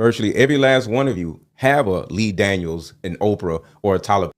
Virtually every last one of you have a Lee Daniels, an Oprah, or a Tyler.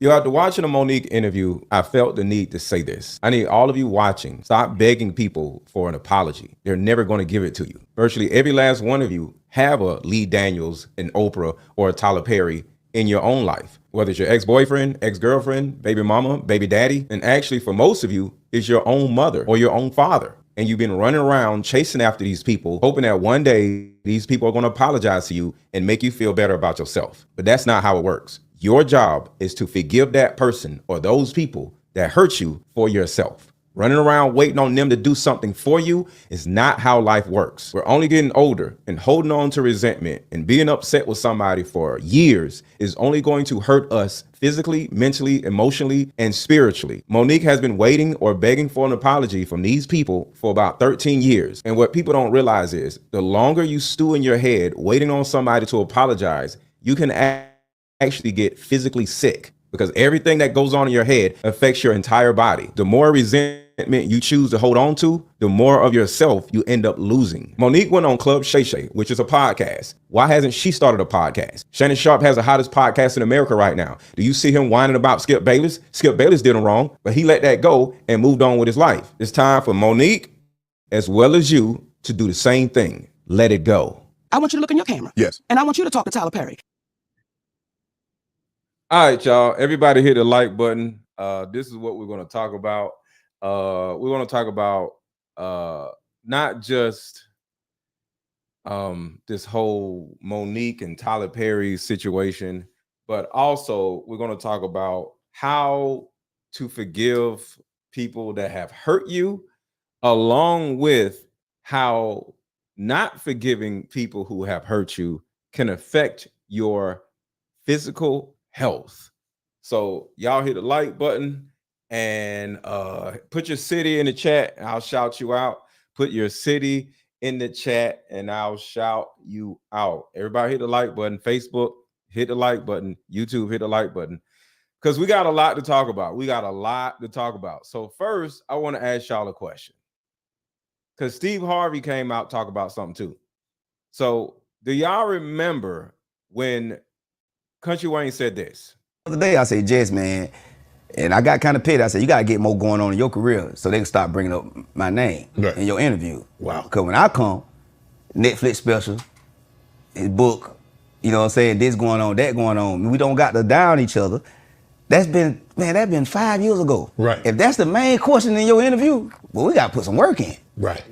After watching a Monique interview, I felt the need to say this. I need all of you watching, stop begging people for an apology. They're never going to give it to you. Virtually every last one of you have a Lee Daniels, an Oprah, or a Tyler Perry in your own life. Whether it's your ex-boyfriend, ex-girlfriend, baby mama, baby daddy, and actually for most of you, it's your own mother or your own father. And you've been running around chasing after these people, hoping that one day these people are going to apologize to you and make you feel better about yourself. But that's not how it works. Your job is to forgive that person or those people that hurt you for yourself. Running around waiting on them to do something for you is not how life works. We're only getting older, and holding on to resentment and being upset with somebody for years is only going to hurt us physically, mentally, emotionally, and spiritually. Monique has been waiting or begging for an apology from these people for about 13 years. And what people don't realize is the longer you stew in your head waiting on somebody to apologize, you can actually get physically sick, because everything that goes on in your head affects your entire body. The more resentment you choose to hold on to, the more of yourself you end up losing. Monique went on Club Shay Shay, which is a podcast. Why hasn't she started a podcast? Shannon Sharp has the hottest podcast in America right now. Do you see him whining about Skip Bayless? Skip Bayless did him wrong, but he let that go and moved on with his life. It's time for Monique, as well as you, to do the same thing. Let it go. I want you to look in your camera. Yes. And I want you to talk to Tyler Perry. All right, y'all. Everybody hit the like button. This is what we're going to talk about. We're going to talk about not just this whole Monique and Tyler Perry situation, but also we're going to talk about how to forgive people that have hurt you, along with how not forgiving people who have hurt you can affect your physical health. So y'all hit the like button and put your city in the chat and I'll shout you out. Put your city in the chat and I'll shout you out. Everybody hit the like button. Facebook, hit the like button. YouTube, hit the like button. Because we got a lot to talk about. So first, I want to ask y'all a question. Because Steve Harvey came out talk about something too. So do y'all remember when Country Wayne said this? The other day I said, Jess, man, and I got kind of petty. I said, you got to get more going on in your career so they can stop bringing up my name in your interview. Wow. Because when I come, Netflix special, his book, you know what I'm saying, this going on, that going on. We don't got to down each other. That's been 5 years ago. Right. If that's the main question in your interview, well, we got to put some work in. Right.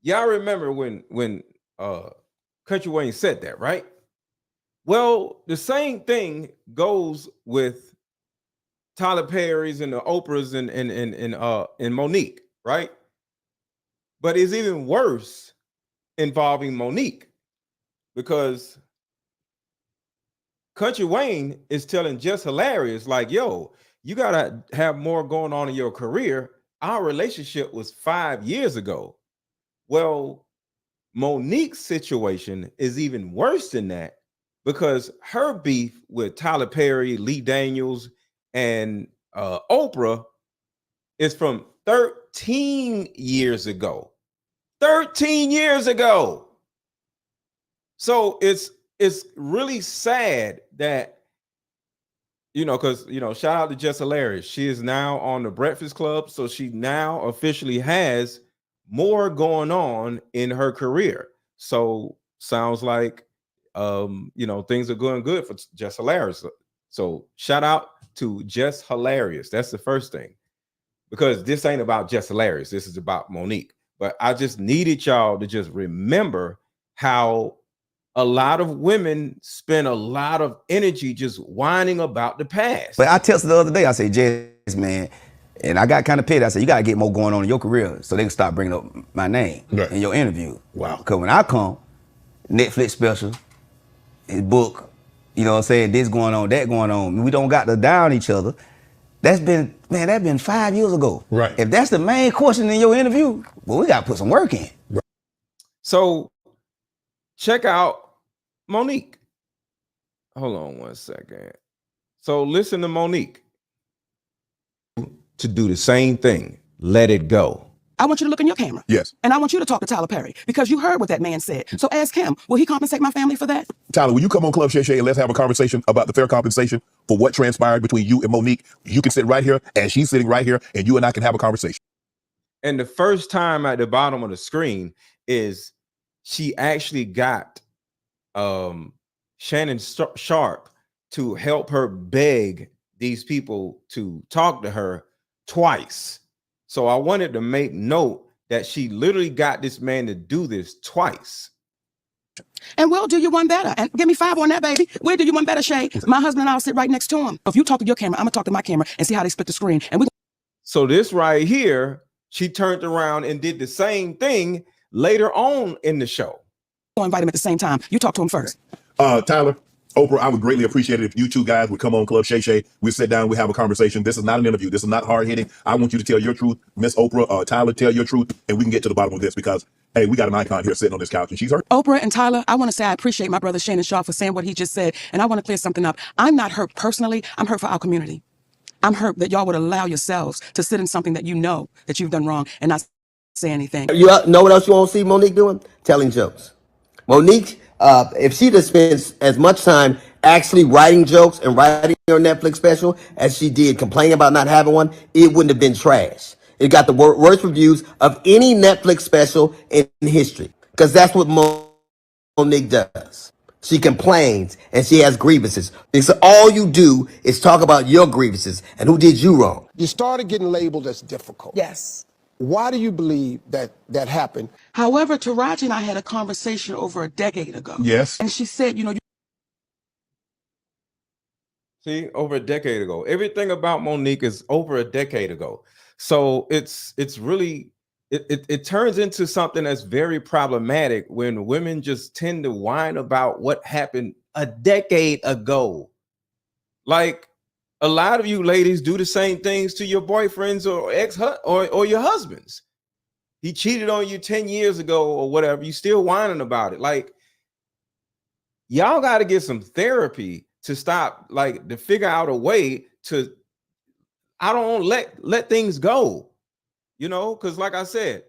Y'all remember when Country Wayne said that, right? Well, the same thing goes with Tyler Perry's and the Oprah's and Monique, right? But it's even worse involving Monique, because Country Wayne is telling Just Hilarious, like, yo, you gotta have more going on in your career. Our relationship was 5 years ago. Well, Monique's situation is even worse than that, because her beef with Tyler Perry, Lee Daniels, and Oprah is from 13 years ago. 13 years ago. So it's really sad that, because, shout out to Jess Hilarious. She is now on the Breakfast Club. So she now officially has more going on in her career. So sounds like, things are going good for Jess Hilarious. So shout out to Jess Hilarious. That's the first thing, because this ain't about Jess Hilarious. This is about Monique. But I just needed y'all to just remember how a lot of women spend a lot of energy just whining about the past. But I texted the other day, I said, Jess, man, and I got kind of petty. I said, you got to get more going on in your career so they can stop bringing up my name in your interview. Wow. Because when I come, Netflix special, his book, you know what I'm saying, this going on, that going on. We don't got to down each other. That's been 5 years ago. Right. If that's the main question in your interview, well, we got to put some work in. Right. So check out Monique. Hold on one second. So listen to Monique. To do the same thing. Let it go. I want you to look in your camera. Yes. And I want you to talk to Tyler Perry because you heard what that man said. So ask him, will he compensate my family for that? Tyler, will you come on Club Shay Shay and let's have a conversation about the fair compensation for what transpired between you and Monique? You can sit right here and she's sitting right here and you and I can have a conversation. And the first time at the bottom of the screen is she actually got Shannon Sharp to help her beg these people to talk to her twice. So I wanted to make note that she literally got this man to do this twice. And we'll do you one better. And give me 5 on that, baby. We'll do you one better, Shay. My husband and I'll sit right next to him. If you talk to your camera, I'm going to talk to my camera and see how they split the screen. And so this right here, she turned around and did the same thing later on in the show. We'll invite him at the same time. You talk to him first. Tyler, Oprah, I would greatly appreciate it if you two guys would come on Club Shay Shay. We sit down, we have a conversation. This is not an interview. This is not hard hitting. I want you to tell your truth. Miss Oprah, Tyler, tell your truth, and we can get to the bottom of this because, hey, we got an icon here sitting on this couch and she's hurt. Oprah and Tyler, I want to say I appreciate my brother Shannon Shaw for saying what he just said. And I want to clear something up. I'm not hurt personally. I'm hurt for our community. I'm hurt that y'all would allow yourselves to sit in something that you know that you've done wrong and not say anything. You know what else you won't see Monique doing? Telling jokes. Monique, if she just spends as much time actually writing jokes and writing her Netflix special as she did complaining about not having one, it wouldn't have been trash. It got the worst reviews of any Netflix special in history because that's what Monique does. She complains and she has grievances. So all you do is talk about your grievances and who did you wrong. You started getting labeled as difficult. Yes. Why do you believe that happened? However, Taraji and I had a conversation over a decade ago. Yes. And she said, you know, See, over a decade ago. Everything about Monique is over a decade ago. So it's really it turns into something that's very problematic when women just tend to whine about what happened a decade ago. Like a lot of you ladies do the same things to your boyfriends or your husbands. He cheated on you 10 years ago or whatever. You still whining about it. Like y'all got to get some therapy to stop, like to figure out a way to, I don't let things go, you know, because like I said,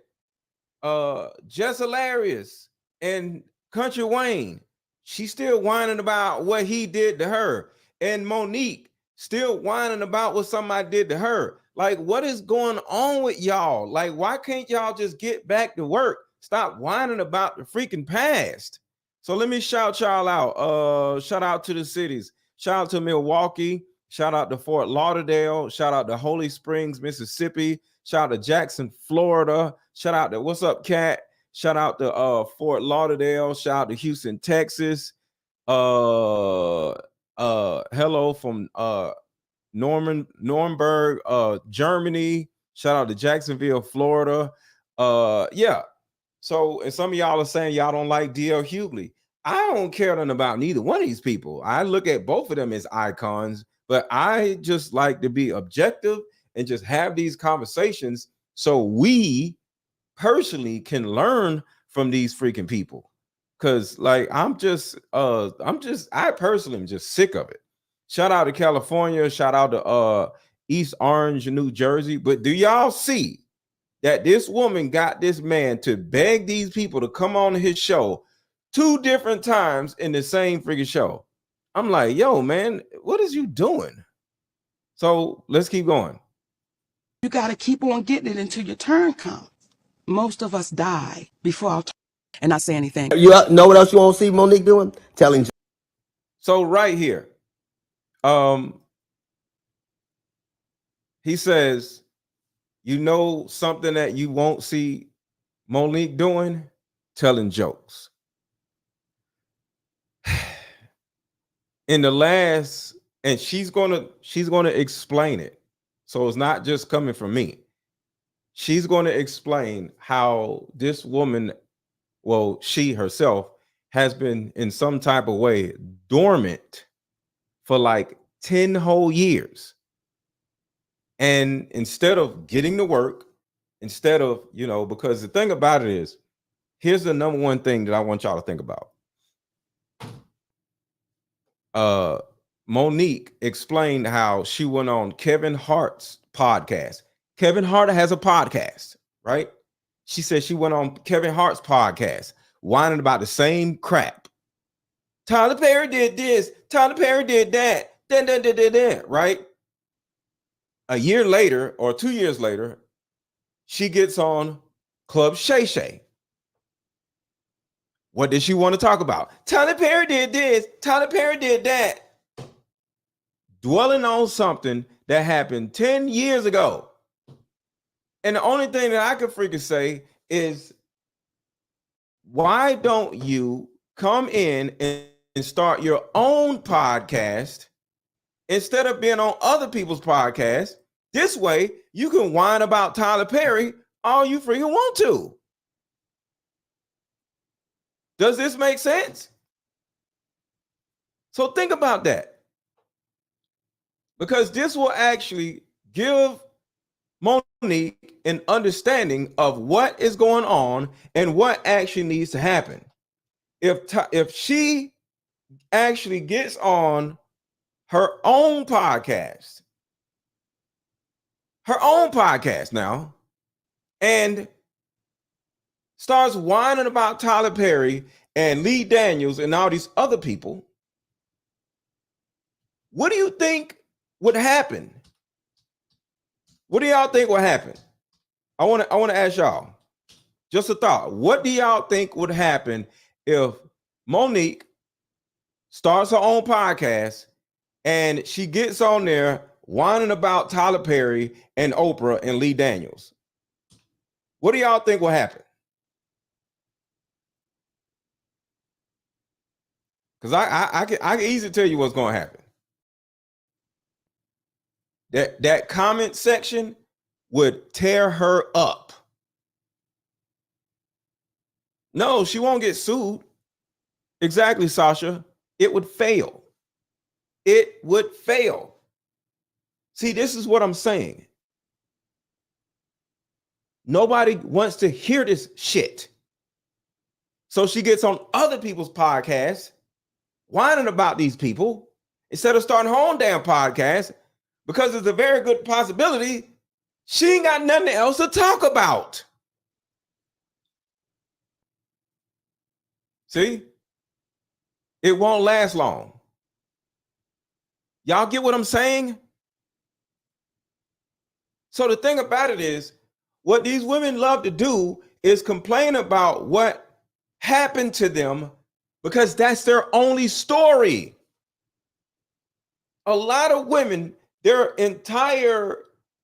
Jess Hilarious and Country Wayne, she's still whining about what he did to her, and Monique still whining about what somebody did to her. Like, what is going on with y'all? Like, why can't y'all just get back to work? Stop whining about the freaking past. So let me shout y'all out. Shout out to the cities. Shout out to Milwaukee. Shout out to Fort Lauderdale. Shout out to Holy Springs, Mississippi. Shout out to Jackson, Florida. Shout out to What's Up, Cat. Shout out to Fort Lauderdale. Shout out to Houston, Texas. Hello from Nuremberg, Germany. Shout out to Jacksonville, Florida. Yeah. So, and some of y'all are saying y'all don't like DL Hughley. I don't care nothing about neither one of these people. I look at both of them as icons, but I just like to be objective and just have these conversations so we personally can learn from these freaking people. Cause like I personally am just sick of it. Shout out to California, shout out to East Orange, New Jersey. But do y'all see that this woman got this man to beg these people to come on his show 2 different times in the same freaking show? I'm like, yo, man, what is you doing? So let's keep going. you got to keep on getting it until your turn comes. Most of us die before our turn and not say anything. You know what else you won't see Monique doing? Telling jokes. So right here, he says, you know something that you won't see Monique doing? Telling jokes. In the last, and she's gonna explain it. So it's not just coming from me. She's going to explain how this woman, well, she herself has been in some type of way dormant for like 10 whole years. And instead of getting to work, instead of, you know, because the thing about it is, here's the number one thing that I want y'all to think about. Monique explained how she went on Kevin Hart's podcast. Kevin Hart has a podcast, right? She said she went on Kevin Hart's podcast, whining about the same crap. Tyler Perry did this. Tyler Perry did that. Right? A year later or 2 years later, she gets on Club Shay Shay. What did she want to talk about? Tyler Perry did this. Tyler Perry did that. Dwelling on something that happened 10 years ago. And the only thing that I could freaking say is, why don't you come in and start your own podcast instead of being on other people's podcasts? This way, you can whine about Tyler Perry all you freaking want to. Does this make sense? So think about that. Because this will actually give Monique an understanding of what is going on and what actually needs to happen. If she actually gets on her own podcast now, and starts whining about Tyler Perry and Lee Daniels and all these other people, what do you think would happen? What do y'all think would happen? I want to ask y'all, just a thought. What do y'all think would happen if Monique starts her own podcast and she gets on there whining about Tyler Perry and Oprah and Lee Daniels? What do y'all think will happen? Because I can easily tell you what's going to happen. That comment section would tear her up. No, she won't get sued. Exactly, Sasha. It would fail. It would fail. See, this is what I'm saying. Nobody wants to hear this shit. So she gets on other people's podcasts, whining about these people, instead of starting her own damn podcast, because there's a very good possibility she ain't got nothing else to talk about. See? It won't last long. Y'all get what I'm saying? So the thing about it is, what these women love to do is complain about what happened to them because that's their only story. A lot of women, their entire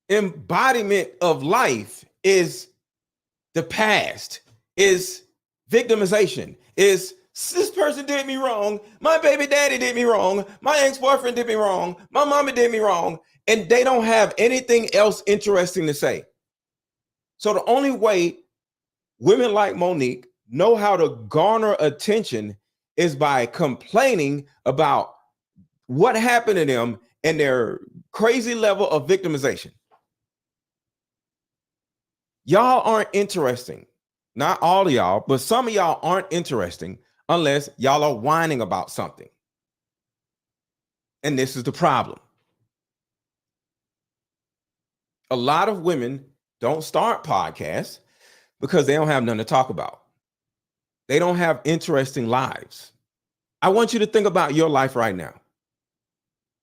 embodiment of life is the past, is victimization, is this person did me wrong, my baby daddy did me wrong, my ex-boyfriend did me wrong, my mama did me wrong, and they don't have anything else interesting to say. So the only way women like Monique know how to garner attention is by complaining about what happened to them and their crazy level of victimization. Y'all aren't interesting. Not all of y'all, but some of y'all aren't interesting unless y'all are whining about something. And this is the problem. A lot of women don't start podcasts because they don't have nothing to talk about. They don't have interesting lives. I want you to think about your life right now.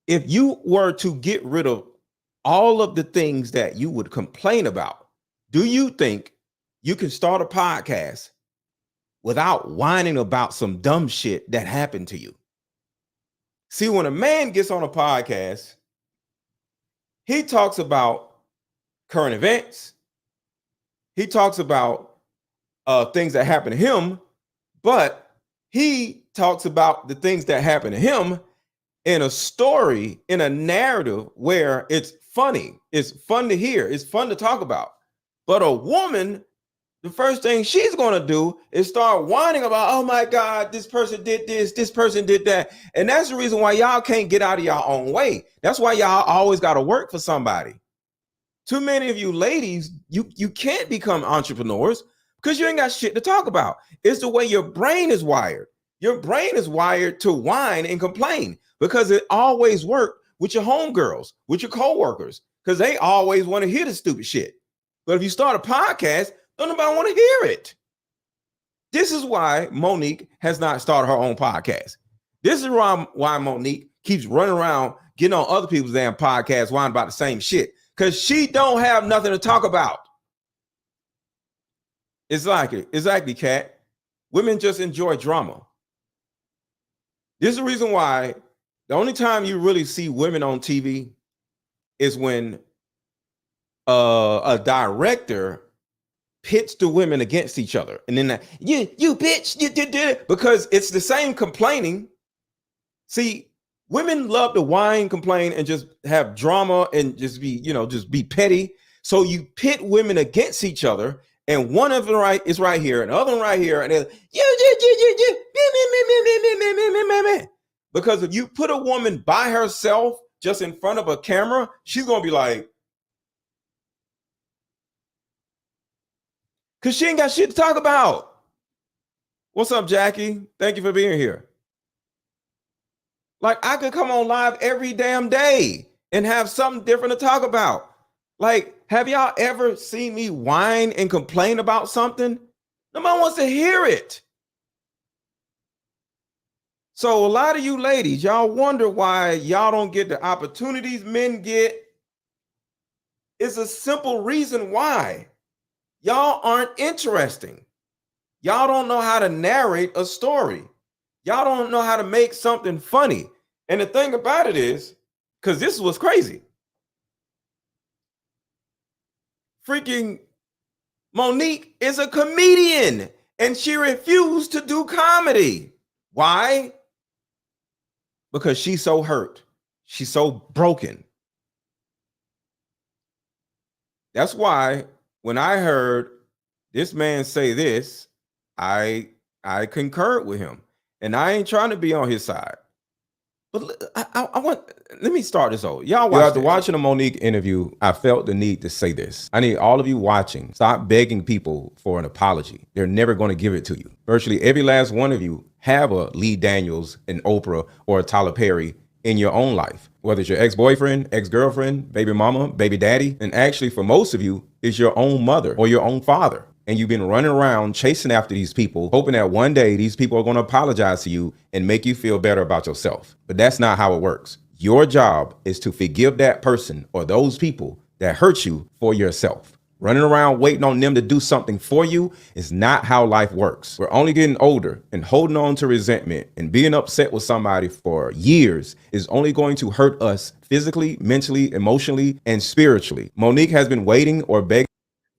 If you were to get rid of all of the things that you would complain about, do you think you can start a podcast without whining about some dumb shit that happened to you? See, when a man gets on a podcast, he talks about current events. He talks about things that happen to him, but he talks about the things that happen to him in a story, in a narrative where it's funny. It's fun to hear. It's fun to talk about. But a woman, the first thing she's going to do is start whining about, oh my God, this person did this, this person did that. And that's the reason why y'all can't get out of your own way. That's why y'all always got to work for somebody. Too many of you ladies, you can't become entrepreneurs because you ain't got shit to talk about. It's the way your brain is wired. Your brain is wired to whine and complain because it always worked with your homegirls, with your coworkers, because they always want to hear the stupid shit. But if you start a podcast, Don't nobody want to hear it. This is why Monique has not started her own podcast. This is why Monique keeps running around getting on other people's damn podcasts whining about the same shit. Because she don't have nothing to talk about. Exactly, Kat. Women just enjoy drama. This is the reason why the only time you really see women on TV is when a director pits the women against each other. And then you bitch, you did it. Because it's the same complaining. See, women love to whine, complain, and just have drama and just be petty. So you pit women against each other, and one of them is right here, and the other one right here, and because if you put a woman by herself just in front of a camera, she's gonna be like, because she ain't got shit to talk about. What's up, Jackie? Thank you for being here. Like, I could come on live every damn day and have something different to talk about. Like, have y'all ever seen me whine and complain about something? Nobody wants to hear it. So a lot of you ladies, y'all wonder why y'all don't get the opportunities men get. It's a simple reason why. Y'all aren't interesting. Y'all don't know how to narrate a story. Y'all don't know how to make something funny. And the thing about it is, because this was crazy. Freaking Monique is a comedian and she refused to do comedy. Why? Because she's so hurt. She's so broken. That's why when I heard this man say this, I concurred with him. And I ain't trying to be on his side. But let me start this over. After watching the Monique interview, I felt the need to say this. I need all of you watching, stop begging people for an apology. They're never going to give it to you. Virtually every last one of you have a Lee Daniels, an Oprah, or a Tyler Perry in your own life. Whether it's your ex-boyfriend, ex-girlfriend, baby mama, baby daddy, and actually for most of you, it's your own mother or your own father. And you've been running around chasing after these people, hoping that one day these people are going to apologize to you and make you feel better about yourself. But that's not how it works. Your job is to forgive that person or those people that hurt you for yourself. Running around waiting on them to do something for you is not how life works. We're only getting older, and holding on to resentment and being upset with somebody for years is only going to hurt us physically, mentally, emotionally, and spiritually. Monique has been waiting or begging.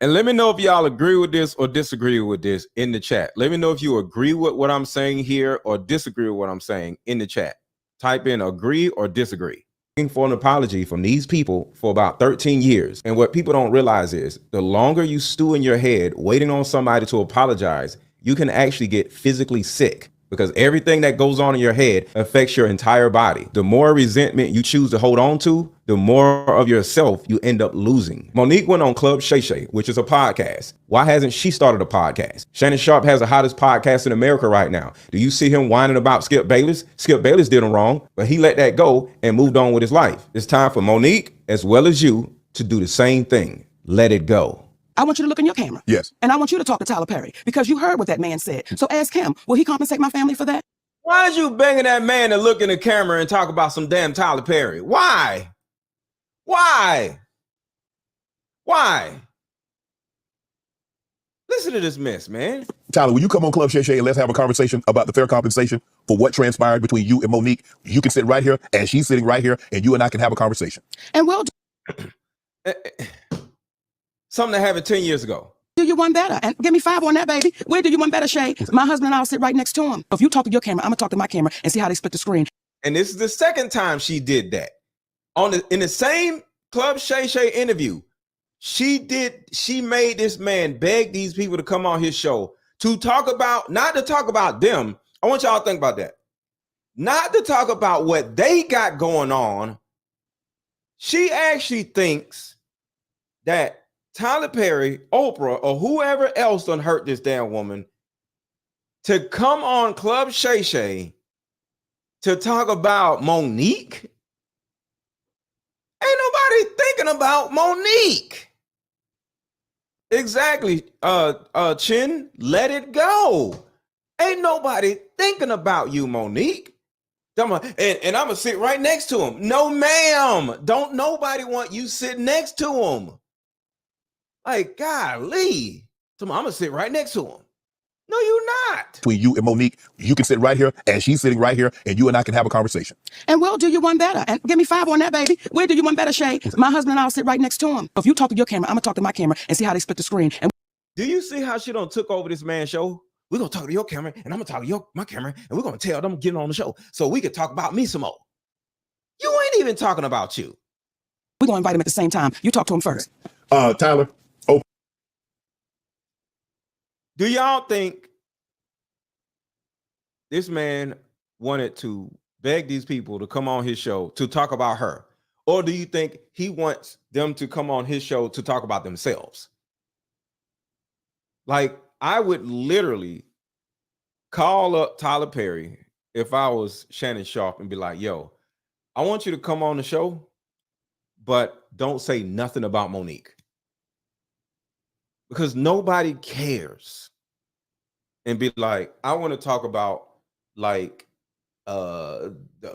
And let me know if y'all agree with this or disagree with this in the chat. Let me know if you agree with what I'm saying here or disagree with what I'm saying in the chat. Type in agree or disagree. For an apology from these people for about 13 years. And what people don't realize is the longer you stew in your head waiting on somebody to apologize, you can actually get physically sick. Because everything that goes on in your head affects your entire body. The more resentment you choose to hold on to, the more of yourself you end up losing. Monique went on Club Shay Shay, which is a podcast. Why hasn't she started a podcast? Shannon Sharp has the hottest podcast in America right now. Do you see him whining about Skip Bayless? Skip Bayless did him wrong, but he let that go and moved on with his life. It's time for Monique, as well as you, to do the same thing. Let it go. I want you to look in your camera. Yes. And I want you to talk to Tyler Perry because you heard what that man said. So ask him, will he compensate my family for that? Why is you begging that man to look in the camera and talk about some damn Tyler Perry? Why? Listen to this mess, man. Tyler, will you come on Club Shay Shay and let's have a conversation about the fair compensation for what transpired between you and Monique? You can sit right here and she's sitting right here and you and I can have a conversation. And we'll Something that happened 10 years ago. do you one better. And give me 5 on that, baby. Where do you one better, Shay? My husband and I'll sit right next to him. If you talk to your camera, I'm going to talk to my camera and see how they split the screen. And this is the second time she did that. In the same Club Shay Shay interview, she made this man beg these people to come on his show to talk about, not to talk about them. I want y'all to think about that. Not to talk about what they got going on. She actually thinks that Tyler Perry, Oprah, or whoever else done hurt this damn woman to come on Club Shay Shay to talk about Monique. Ain't nobody thinking about Monique. Exactly. Chin, let it go. Ain't nobody thinking about you, Monique. And I'm gonna sit right next to him. No, ma'am. Don't nobody want you sitting next to him. Like, golly. I'm gonna sit right next to him. No, you're not. Between you and Monique, you can sit right here and she's sitting right here and you and I can have a conversation. And we'll do you one better. And give me 5 on that, baby. We'll do you one better, Shay. My husband and I'll sit right next to him. If you talk to your camera, I'm gonna talk to my camera and see how they split the screen. And do you see how she done took over this man's show? We're gonna talk to your camera, and I'm gonna talk to my camera, and we're gonna tell them getting on the show so we can talk about me some more. You ain't even talking about you. we're gonna invite him at the same time. You talk to him first. Tyler. Oh, Do y'all think this man wanted to beg these people to come on his show to talk about her? Or do you think he wants them to come on his show to talk about themselves? Like, I would literally call up Tyler Perry if I was Shannon Sharp and be like, yo, I want you to come on the show, but don't say nothing about Monique. Because nobody cares. And be like, I want to talk about like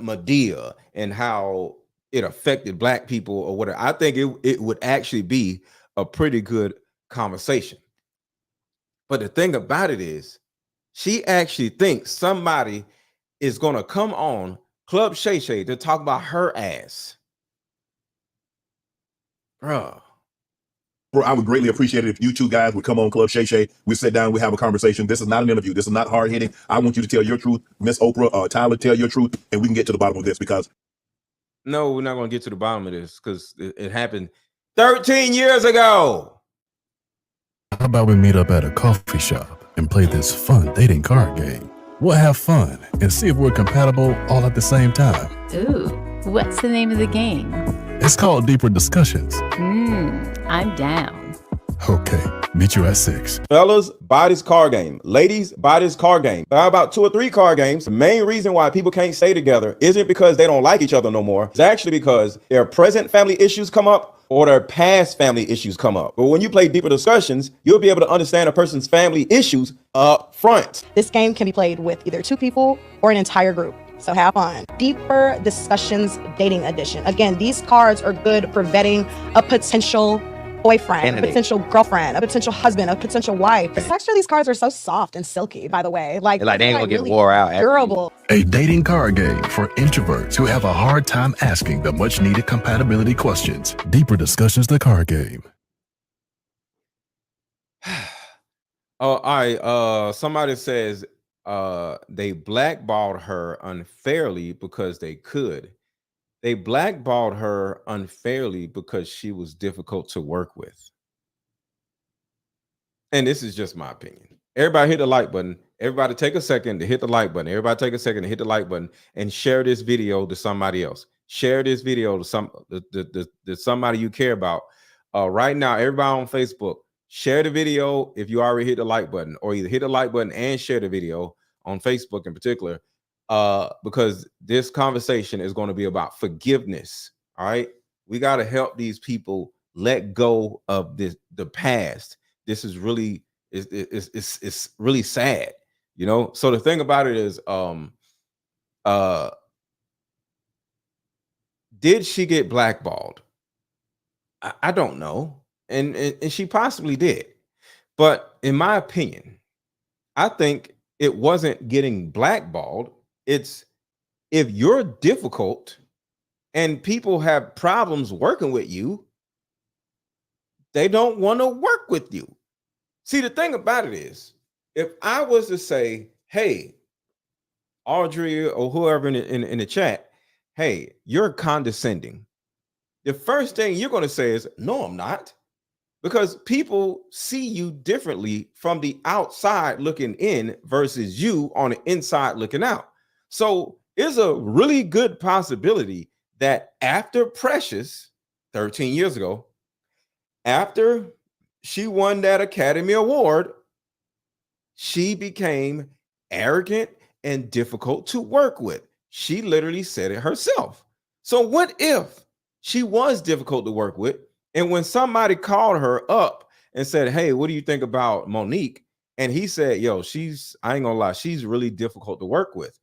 Medea and how it affected Black people or whatever. I think it would actually be a pretty good conversation. But the thing about it is, she actually thinks somebody is going to come on Club Shay Shay to talk about her ass. Bruh. I would greatly appreciate it if you two guys would come on Club Shay Shay. We sit down, we have a conversation. This is not an interview. This is not hard hitting. I want you to tell your truth. Miss Oprah, Tyler, tell your truth, and we can get to the bottom of this because. No, we're not going to get to the bottom of this because it happened 13 years ago. How about we meet up at a coffee shop and play this fun dating card game? We'll have fun and see if we're compatible all at the same time. Ooh, what's the name of the game? It's called Deeper Discussions. I'm down. Okay, meet you at 6. Fellas, buy this card game. Ladies, buy this card game. Buy about 2 or 3 card games. The main reason why people can't stay together isn't because they don't like each other no more. It's actually because their present family issues come up or their past family issues come up. But when you play Deeper Discussions, you'll be able to understand a person's family issues up front. This game can be played with either 2 people or an entire group. So have fun. Deeper Discussions Dating Edition. Again, these cards are good for vetting a potential boyfriend, a potential girlfriend, a potential husband, a potential wife. The texture of these cards are so soft and silky, by the way. Like they ain't gonna get really wore out. Durable. A dating card game for introverts who have a hard time asking the much needed compatibility questions. Deeper Discussions, the card game. Oh, all right. Somebody says they blackballed her unfairly because they could. They blackballed her unfairly because she was difficult to work with. And this is just my opinion. Everybody hit the like button. Everybody take a second to hit the like button. Everybody take a second to hit the like button and share this video to somebody else. Share this video to somebody you care about. Right now, everybody on Facebook, share the video if you already hit the like button, or either hit the like button and share the video on Facebook in particular. Because this conversation is going to be about forgiveness. All right, we got to help these people let go of the past. This is really it's really sad, you know. So the thing about it is, did she get blackballed? I don't know, and she possibly did, but in my opinion, I think it wasn't getting blackballed. It's if you're difficult and people have problems working with you, they don't want to work with you. See, the thing about it is, if I was to say, hey, Audrey or whoever in the chat, hey, you're condescending, the first thing you're going to say is, no, I'm not. Because people see you differently from the outside looking in versus you on the inside looking out. So it's a really good possibility that after Precious, 13 years ago, after she won that Academy Award, she became arrogant and difficult to work with. She literally said it herself. So what if she was difficult to work with, and when somebody called her up and said, hey, what do you think about Monique? And he said, yo, I ain't gonna lie, she's really difficult to work with.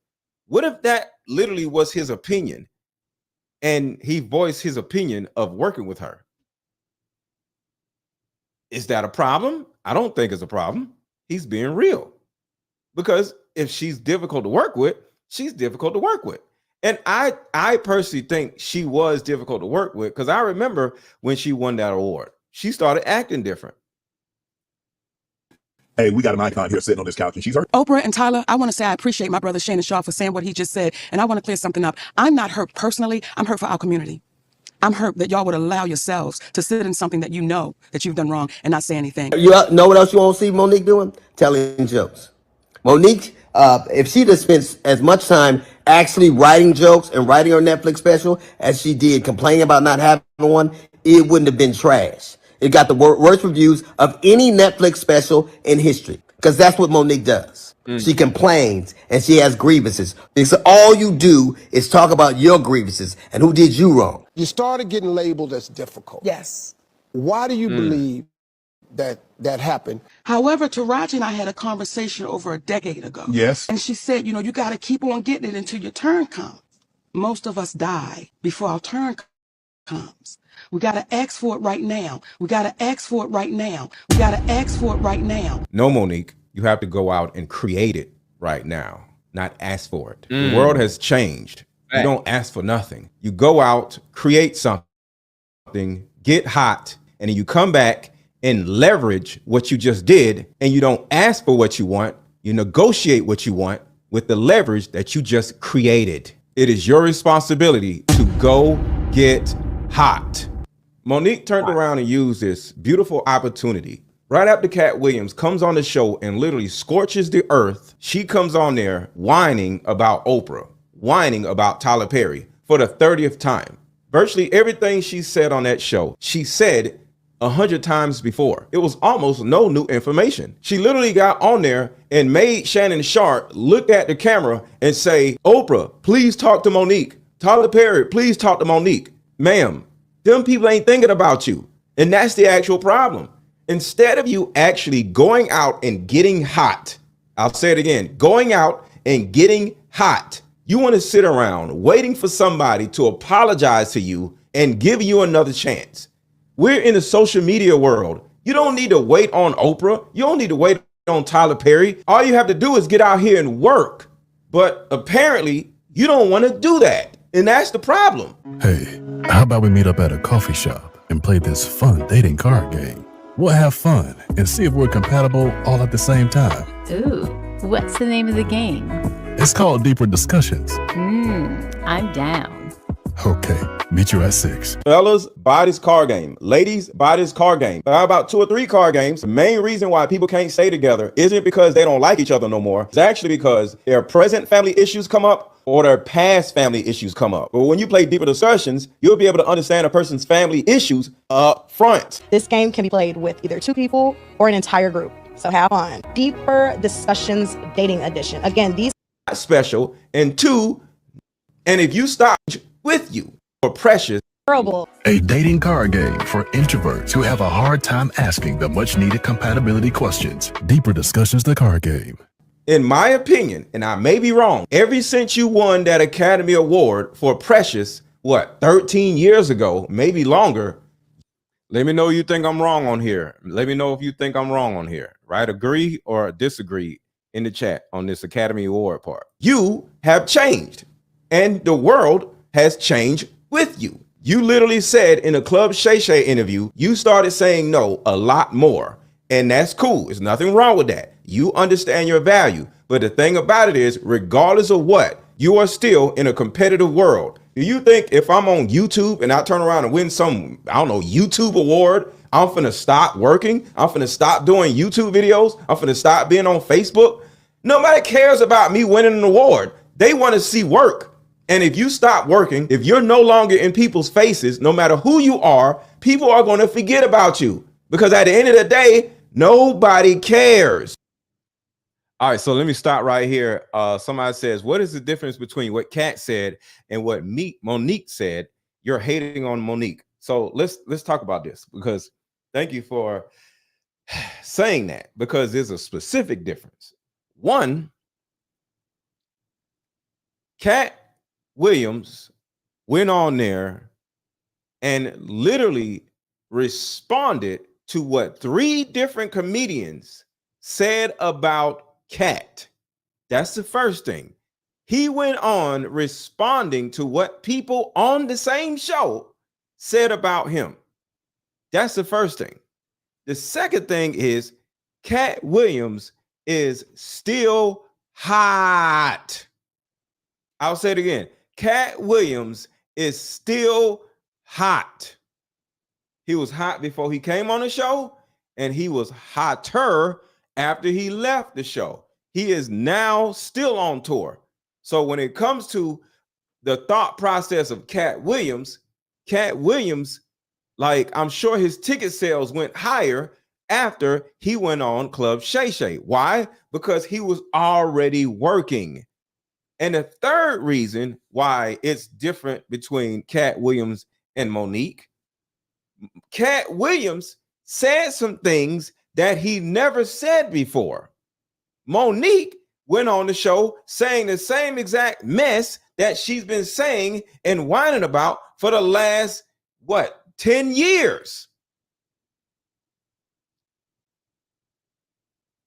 What if that literally was his opinion and he voiced his opinion of working with her? Is that a problem? I don't think it's a problem. He's being real. Because if she's difficult to work with, she's difficult to work with. And I personally think she was difficult to work with, because I remember when she won that award, she started acting different. Hey, we got an icon here sitting on this couch, and she's her. Oprah and Tyler, I want to say I appreciate my brother Shannon Shaw for saying what he just said. And I want to clear something up. I'm not hurt personally. I'm hurt for our community. I'm hurt that y'all would allow yourselves to sit in something that you know that you've done wrong and not say anything. You know what else you won't see Monique doing? Telling jokes. Monique, if she'd have spent as much time actually writing jokes and writing her Netflix special as she did complaining about not having one, it wouldn't have been trash. It got the worst reviews of any Netflix special in history, because that's what Monique does. She complains and she has grievances. Because all you do is talk about your grievances and who did you wrong. You started getting labeled as difficult. Yes. Why do you believe that happened? However, Taraji and I had a conversation over a decade ago. Yes. And she said, you know, you got to keep on getting it until your turn comes. Most of us die before our turn comes. We got to ask for it right now. We got to ask for it right now. We got to ask for it right now. No, Monique, you have to go out and create it right now, not ask for it. The world has changed. You don't ask for nothing. You go out, create something, get hot, and then you come back and leverage what you just did, and you don't ask for what you want. You negotiate what you want with the leverage that you just created. It is your responsibility to go get hot. Monique turned around and used this beautiful opportunity. Right after Cat Williams comes on the show and literally scorches the earth, she comes on there whining about Oprah, whining about Tyler Perry for the 30th time. Virtually everything she said on that show, she said 100 times before. It was almost no new information. She literally got on there and made Shannon Sharp look at the camera and say, Oprah, please talk to Monique. Tyler Perry, please talk to Monique. Ma'am, them people ain't thinking about you. And that's the actual problem. Instead of you actually going out and getting hot, I'll say it again, going out and getting hot, you want to sit around waiting for somebody to apologize to you and give you another chance. We're in the social media world. You don't need to wait on Oprah. You don't need to wait on Tyler Perry. All you have to do is get out here and work. But apparently, you don't want to do that. And that's the problem. Hey, how about we meet up at a coffee shop and play this fun dating card game? We'll have fun and see if we're compatible all at the same time. Ooh, what's the name of the game? It's called Deeper Discussions. I'm down. Okay, meet you at 6. Fellas, buy this card game. Ladies, buy this card game. Buy about 2 or 3 card games. The main reason why people can't stay together isn't because they don't like each other no more. It's actually because their present family issues come up or their past family issues come up. But when you play Deeper Discussions, you'll be able to understand a person's family issues up front. This game can be played with either 2 people or an entire group. So have fun. Deeper Discussions Dating Edition. Again, these Special. And 2, and if you stop with you or precious. terrible. A dating card game for introverts who have a hard time asking the much needed compatibility questions. Deeper Discussions, the card game. In my opinion, and I may be wrong, ever since you won that Academy Award for Precious, 13 years ago, maybe longer, let me know you think I'm wrong on here. Let me know if you think I'm wrong on here, right? Agree or disagree in the chat on this Academy Award part. You have changed, and the world has changed with you. You literally said in a Club Shay Shay interview, you started saying no a lot more. And that's cool. There's nothing wrong with that. You understand your value. But the thing about it is, regardless of what, you are still in a competitive world. Do you think if I'm on YouTube and I turn around and win some, I don't know, YouTube award, I'm finna stop working? I'm finna stop doing YouTube videos? I'm finna stop being on Facebook? Nobody cares about me winning an award. They want to see work. And if you stop working, if you're no longer in people's faces, no matter who you are, people are going to forget about you. Because at the end of the day, nobody cares. All right, so let me stop right here. Somebody says, what is the difference between what Kat said and what Monique said? You're hating on Monique. So let's talk about this, because thank you for saying that because there's a specific difference. One, Cat Williams went on there and literally responded to what 3 different comedians said about Cat. That's the first thing. He went on responding to what people on the same show said about him. That's the first thing. The second thing is Cat Williams is still hot. I'll say it again. Cat Williams is still hot. He was hot before he came on the show, and he was hotter after he left the show. He is now still on tour. So when it comes to the thought process of Cat Williams, like, I'm sure his ticket sales went higher after he went on Club Shay Shay. Why? Because he was already working. And the third reason why it's different between Cat Williams and Monique, Cat Williams said some things that he never said before. Monique went on the show saying the same exact mess that she's been saying and whining about for the last, 10 years.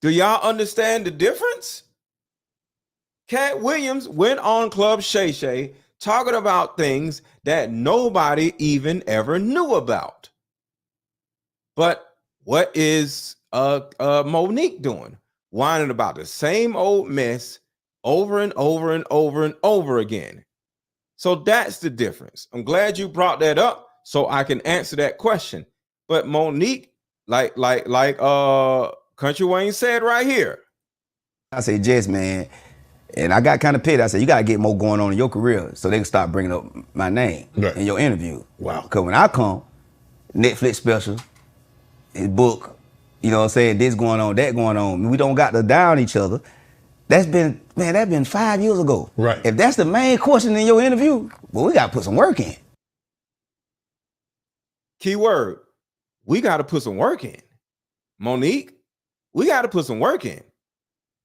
Do y'all understand the difference? Cat Williams went on Club Shay Shay talking about things that nobody even ever knew about. But what is Monique doing? Whining about the same old mess over and over and over and over again. So that's the difference. I'm glad you brought that up so I can answer that question. But Monique, like Country Wayne said right here. I say, Jess, man, and I got kind of pissed. I said, you got to get more going on in your career so they can start bringing up my name in your interview. Wow. Because when I come, Netflix special, his book, you know what I'm saying, this going on, that going on. We don't got to down each other. That's been 5 years ago. Right. If that's the main question in your interview, well, we got to put some work in. Key word, we got to put some work in. Monique, we got to put some work in.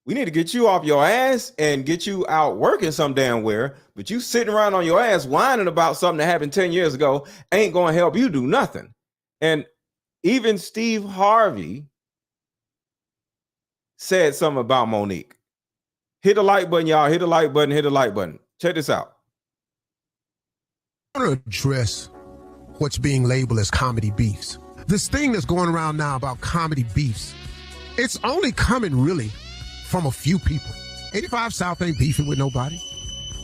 We need to get you off your ass and get you out working some damn where, but you sitting around on your ass whining about something that happened 10 years ago ain't going to help you do nothing. And even Steve Harvey said something about Monique. Hit the like button, y'all. Hit the like button. Hit the like button. Check this out. I want to address what's being labeled as comedy beefs. This thing that's going around now about comedy beefs, it's only coming really from a few people. 85 South ain't beefing with nobody.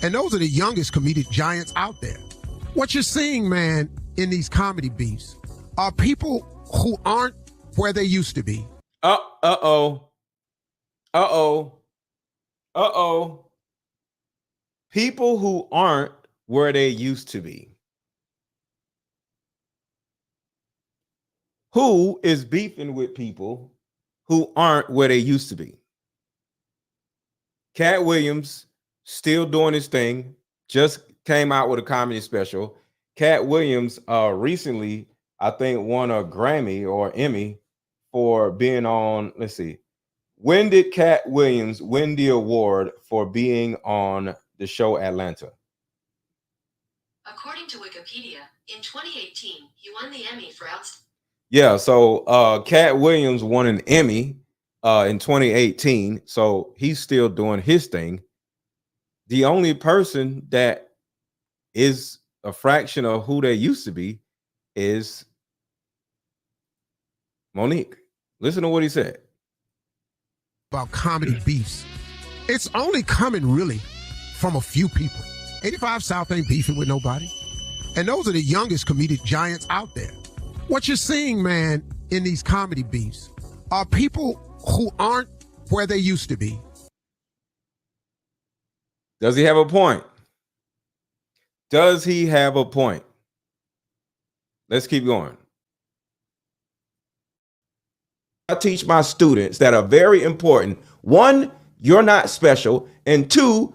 And those are the youngest comedic giants out there. What you're seeing, man, in these comedy beefs are people who aren't where they used to be. People who aren't where they used to be. Who is beefing with people who aren't where they used to be? Cat Williams still doing his thing, just came out with a comedy special. Cat Williams recently, I think, won a Grammy or Emmy for being on, let's see. When did Cat Williams win the award for being on the show Atlanta? According to Wikipedia, in 2018, he won the Emmy for outstanding. Yeah, so Cat Williams won an Emmy in 2018, so he's still doing his thing. The only person that is a fraction of who they used to be is Monique. Listen to what he said. About comedy beefs. It's only coming really from a few people. 85 South ain't beefing with nobody. And those are the youngest comedic giants out there. What you're seeing, man, in these comedy beefs are people who aren't where they used to be. Does he have a point? Does he have a point? Let's keep going. I teach my students that are very important. One, you're not special. And two,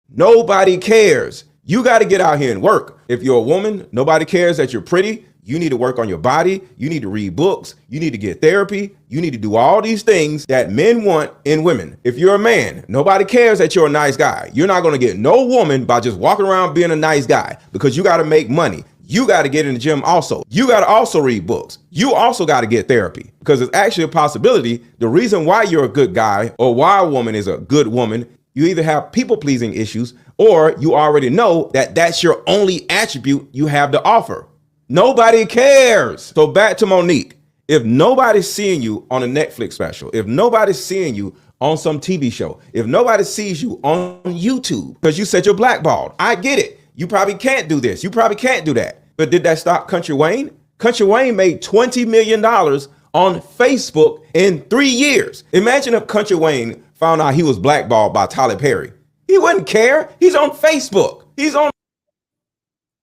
nobody cares. You got to get out here and work. If you're a woman, nobody cares that you're pretty. You need to work on your body. You need to read books. You need to get therapy. You need to do all these things that men want in women. If you're a man, nobody cares that you're a nice guy. You're not going to get no woman by just walking around being a nice guy, because you got to make money. You got to get in the gym also. You got to also read books. You also got to get therapy, because it's actually a possibility. The reason why you're a good guy or why a woman is a good woman, you either have people-pleasing issues or you already know that that's your only attribute you have to offer. Nobody cares. So back to Monique. If nobody's seeing you on a Netflix special, if nobody's seeing you on some TV show, if nobody sees you on YouTube because you said you're blackballed, I get it. You probably can't do this. You probably can't do that. But did that stop Country Wayne? Country Wayne made $20 million on Facebook in 3 years. Imagine if Country Wayne found out he was blackballed by Tyler Perry. He wouldn't care. He's on Facebook. He's on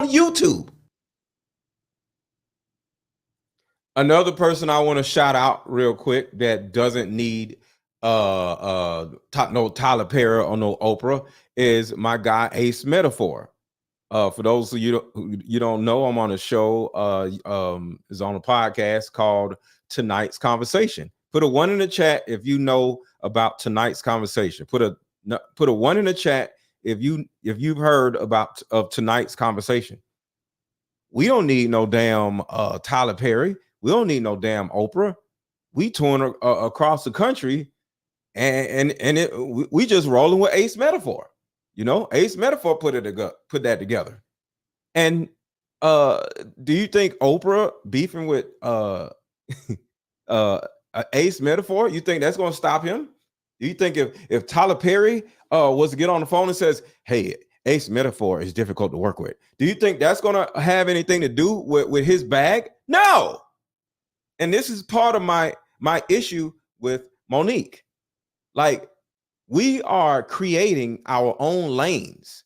YouTube. Another person I want to shout out real quick that doesn't need no Tyler Perry or no Oprah is my guy Ace Metaphor. For those of you who you don't know, I'm on a show is on a podcast called Tonight's Conversation. Put a 1 in the chat if you know about Tonight's Conversation. Put a 1 in the chat if you've heard of Tonight's Conversation. We don't need no damn Tyler Perry. We don't need no damn Oprah. We touring across the country, and we just rolling with Ace Metaphor. You know, Ace Metaphor put that together. And do you think Oprah beefing with Ace Metaphor, you think that's going to stop him? Do you think if Tyler Perry was to get on the phone and says, hey, Ace Metaphor is difficult to work with, do you think that's going to have anything to do with his bag? No. And this is part of my issue with Monique. Like, we are creating our own lanes.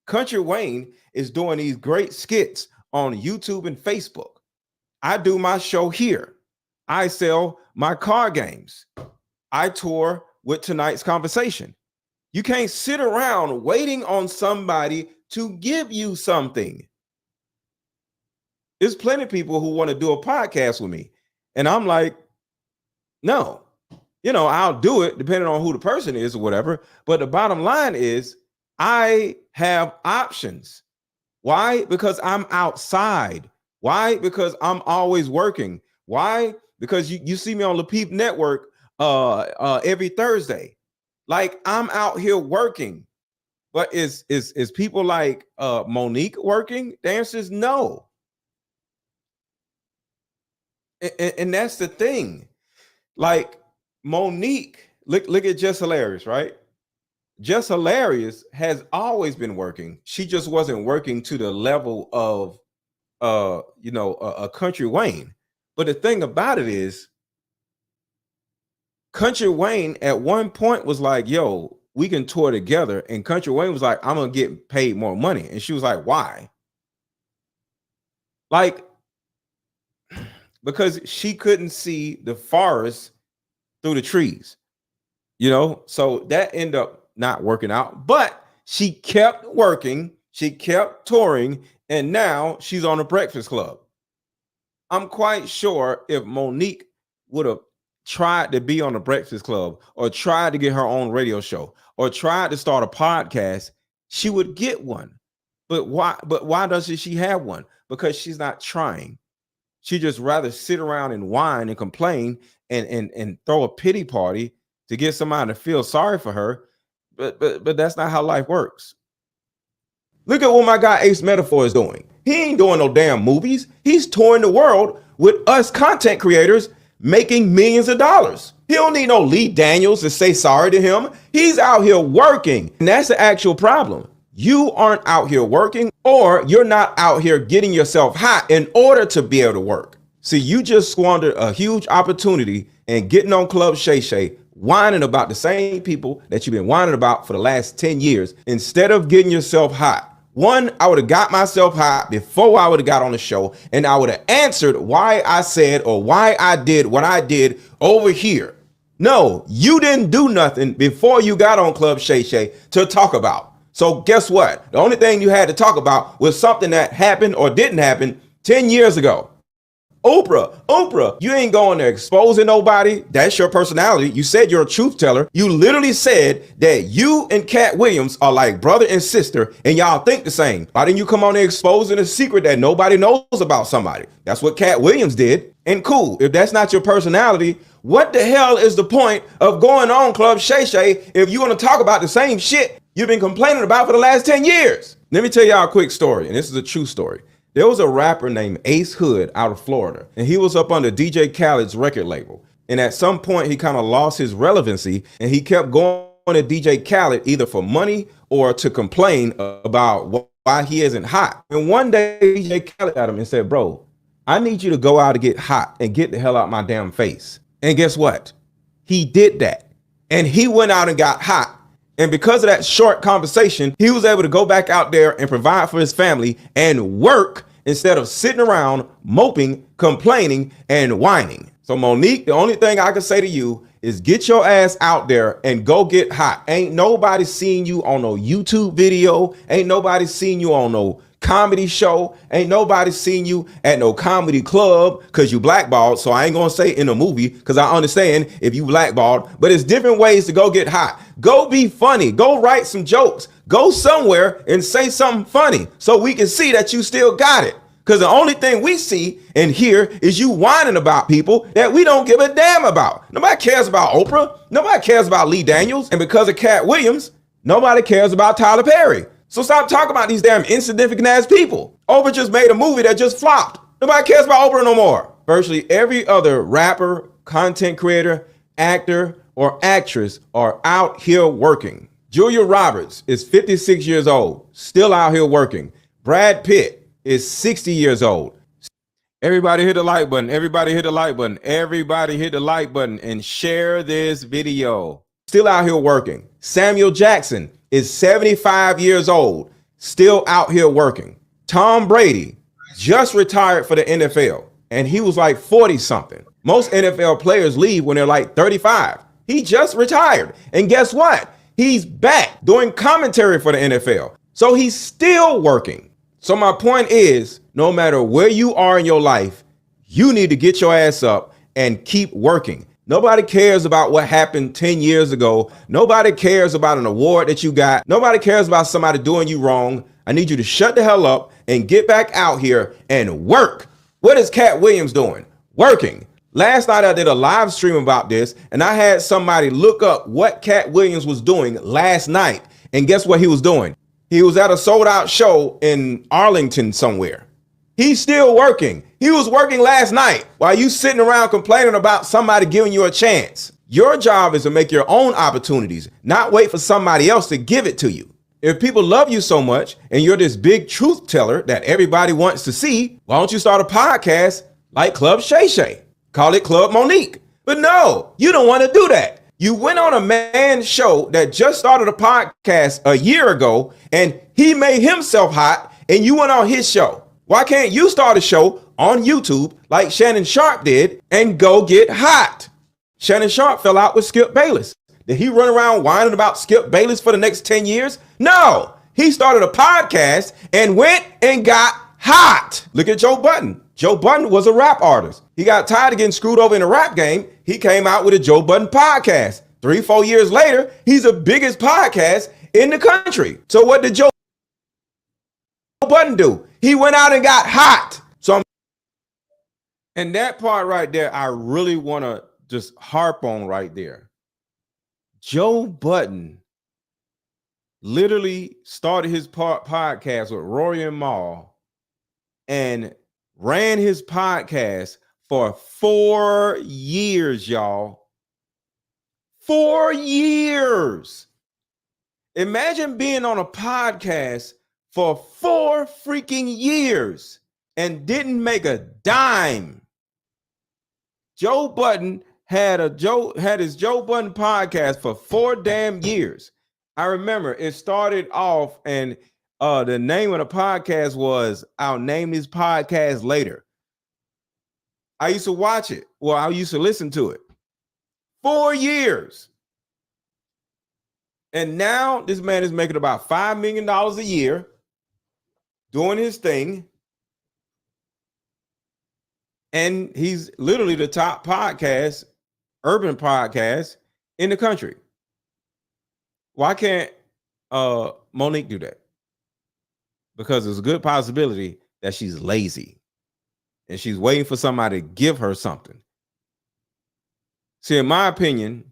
Country Wayne is doing these great skits on YouTube and Facebook. I do my show here. I sell my card games. I tour with Tonight's Conversation. You can't sit around waiting on somebody to give you something. There's plenty of people who want to do a podcast with me. And I'm like, no, I'll do it depending on who the person is or whatever. But the bottom line is I have options. Why? Because I'm outside. Why? Because I'm always working. Why? Because you see me on the Peep Network every Thursday. Like, I'm out here working. But is people like Monique working? The answer is no. And that's the thing. Like, Monique, look at Just Hilarious, right? Just Hilarious has always been working. She just wasn't working to the level of a Country Wayne. But the thing about it is, Country Wayne at one point was like, yo, we can tour together. And Country Wayne was like, I'm gonna get paid more money. And she was like, why? Like, because she couldn't see the forest through the trees, so that ended up not working out. But she kept working, she kept touring, and now she's on the Breakfast Club. I'm quite sure if Monique would have tried to be on the Breakfast Club, or tried to get her own radio show, or tried to start a podcast, she would get one. But why doesn't she have one? Because she's not trying. She just rather sit around and whine and complain and throw a pity party to get somebody to feel sorry for her. But that's not how life works. Look at what my guy Ace Metaphor is doing. He ain't doing no damn movies. He's touring the world with us content creators making millions of dollars. He don't need no Lee Daniels to say sorry to him. He's out here working. And that's the actual problem. You aren't out here working, or you're not out here getting yourself hot in order to be able to work. See, you just squandered a huge opportunity and getting on Club Shay Shay, whining about the same people that you've been whining about for the last 10 years, instead of getting yourself hot. One, I would have got myself hot before I would have got on the show, and I would have answered why I said or why I did what I did over here. No, you didn't do nothing before you got on Club Shay Shay to talk about. So guess what? The only thing you had to talk about was something that happened or didn't happen 10 years ago. Oprah, you ain't going there exposing nobody. That's your personality. You said you're a truth teller. You literally said that you and Cat Williams are like brother and sister, and y'all think the same. Why didn't you come on there exposing a secret that nobody knows about somebody? That's what Cat Williams did. And cool, if that's not your personality, what the hell is the point of going on Club Shay Shay if you want to talk about the same shit you've been complaining about for the last 10 years? Let me tell y'all a quick story, and this is a true story. There was a rapper named Ace Hood out of Florida, and he was up under DJ Khaled's record label. And at some point, he kind of lost his relevancy, and he kept going to DJ Khaled either for money or to complain about why he isn't hot. And one day, DJ Khaled at him and said, bro, I need you to go out and get hot and get the hell out my damn face. And guess what? He did that. And he went out and got hot. And because of that short conversation, he was able to go back out there and provide for his family and work instead of sitting around moping, complaining, and whining. So Monique, the only thing I can say to you is get your ass out there and go get hot. Ain't nobody seeing you on no YouTube video. Ain't nobody seeing you on no comedy show. Ain't nobody seen you at no comedy club because you blackballed. So I ain't gonna say in a movie because I understand if you blackballed, but it's different ways to go get hot. Go be funny. Go write some jokes. Go somewhere and say something funny so we can see that you still got it. Because the only thing we see and hear is you whining about people that we don't give a damn about. Nobody cares about Oprah. Nobody cares about Lee Daniels. And because of Cat Williams, nobody cares about Tyler Perry. So stop talking about these damn insignificant ass people. Oprah just made a movie that just flopped. Nobody cares about Oprah no more. Virtually every other rapper, content creator, actor, or actress are out here working. Julia Roberts is 56 years old, still out here working. Brad Pitt is 60 years old. Everybody hit the like button. Everybody hit the like button. Everybody hit the like button and share this video. Still out here working. Samuel Jackson is 75 years old, still out here working. Tom Brady just retired for the NFL, and he was like 40 something. Most NFL players leave when they're like 35. He just retired. And guess what? He's back doing commentary for the NFL. So he's still working. So my point is, no matter where you are in your life, you need to get your ass up and keep working. Nobody cares about what happened 10 years ago. Nobody cares about an award that you got. Nobody cares about somebody doing you wrong. I need you to shut the hell up and get back out here and work. What is Cat Williams doing? Working. Last night I did a live stream about this, and I had somebody look up what Cat Williams was doing last night. And guess what he was doing? He was at a sold out show in Arlington somewhere. He's still working. He was working last night while you sitting around complaining about somebody giving you a chance. Your job is to make your own opportunities, not wait for somebody else to give it to you. If people love you so much and you're this big truth teller that everybody wants to see, why don't you start a podcast like Club Shay Shay? Call it Club Monique. But no, you don't want to do that. You went on a man's show that just started a podcast a year ago and he made himself hot and you went on his show. Why can't you start a show on YouTube like Shannon Sharp did and go get hot? Shannon Sharp fell out with Skip Bayless. Did he run around whining about Skip Bayless for the next 10 years? No, he started a podcast and went and got hot. Look at Joe Budden. Joe Budden was a rap artist. He got tired of getting screwed over in the rap game. He came out with a Joe Budden podcast. 3-4 years later, he's the biggest podcast in the country. So what did Joe Budden do? He went out and got hot. And that part right there, I really want to just harp on right there. Joe Budden literally started his podcast with Rory and Mal and ran his podcast for 4 years, y'all. 4 years. Imagine being on a podcast for 4 freaking years and didn't make a dime. Joe Budden had his Joe Budden podcast for 4 damn years. I remember it started off and the name of the podcast was I'll name this podcast later. I used to watch it. Well, I used to listen to it. 4 years. And now this man is making about $5 million a year doing his thing. And he's literally the top podcast, urban podcast in the country. Why can't Monique do that? Because there's a good possibility that she's lazy and she's waiting for somebody to give her something. See, in my opinion,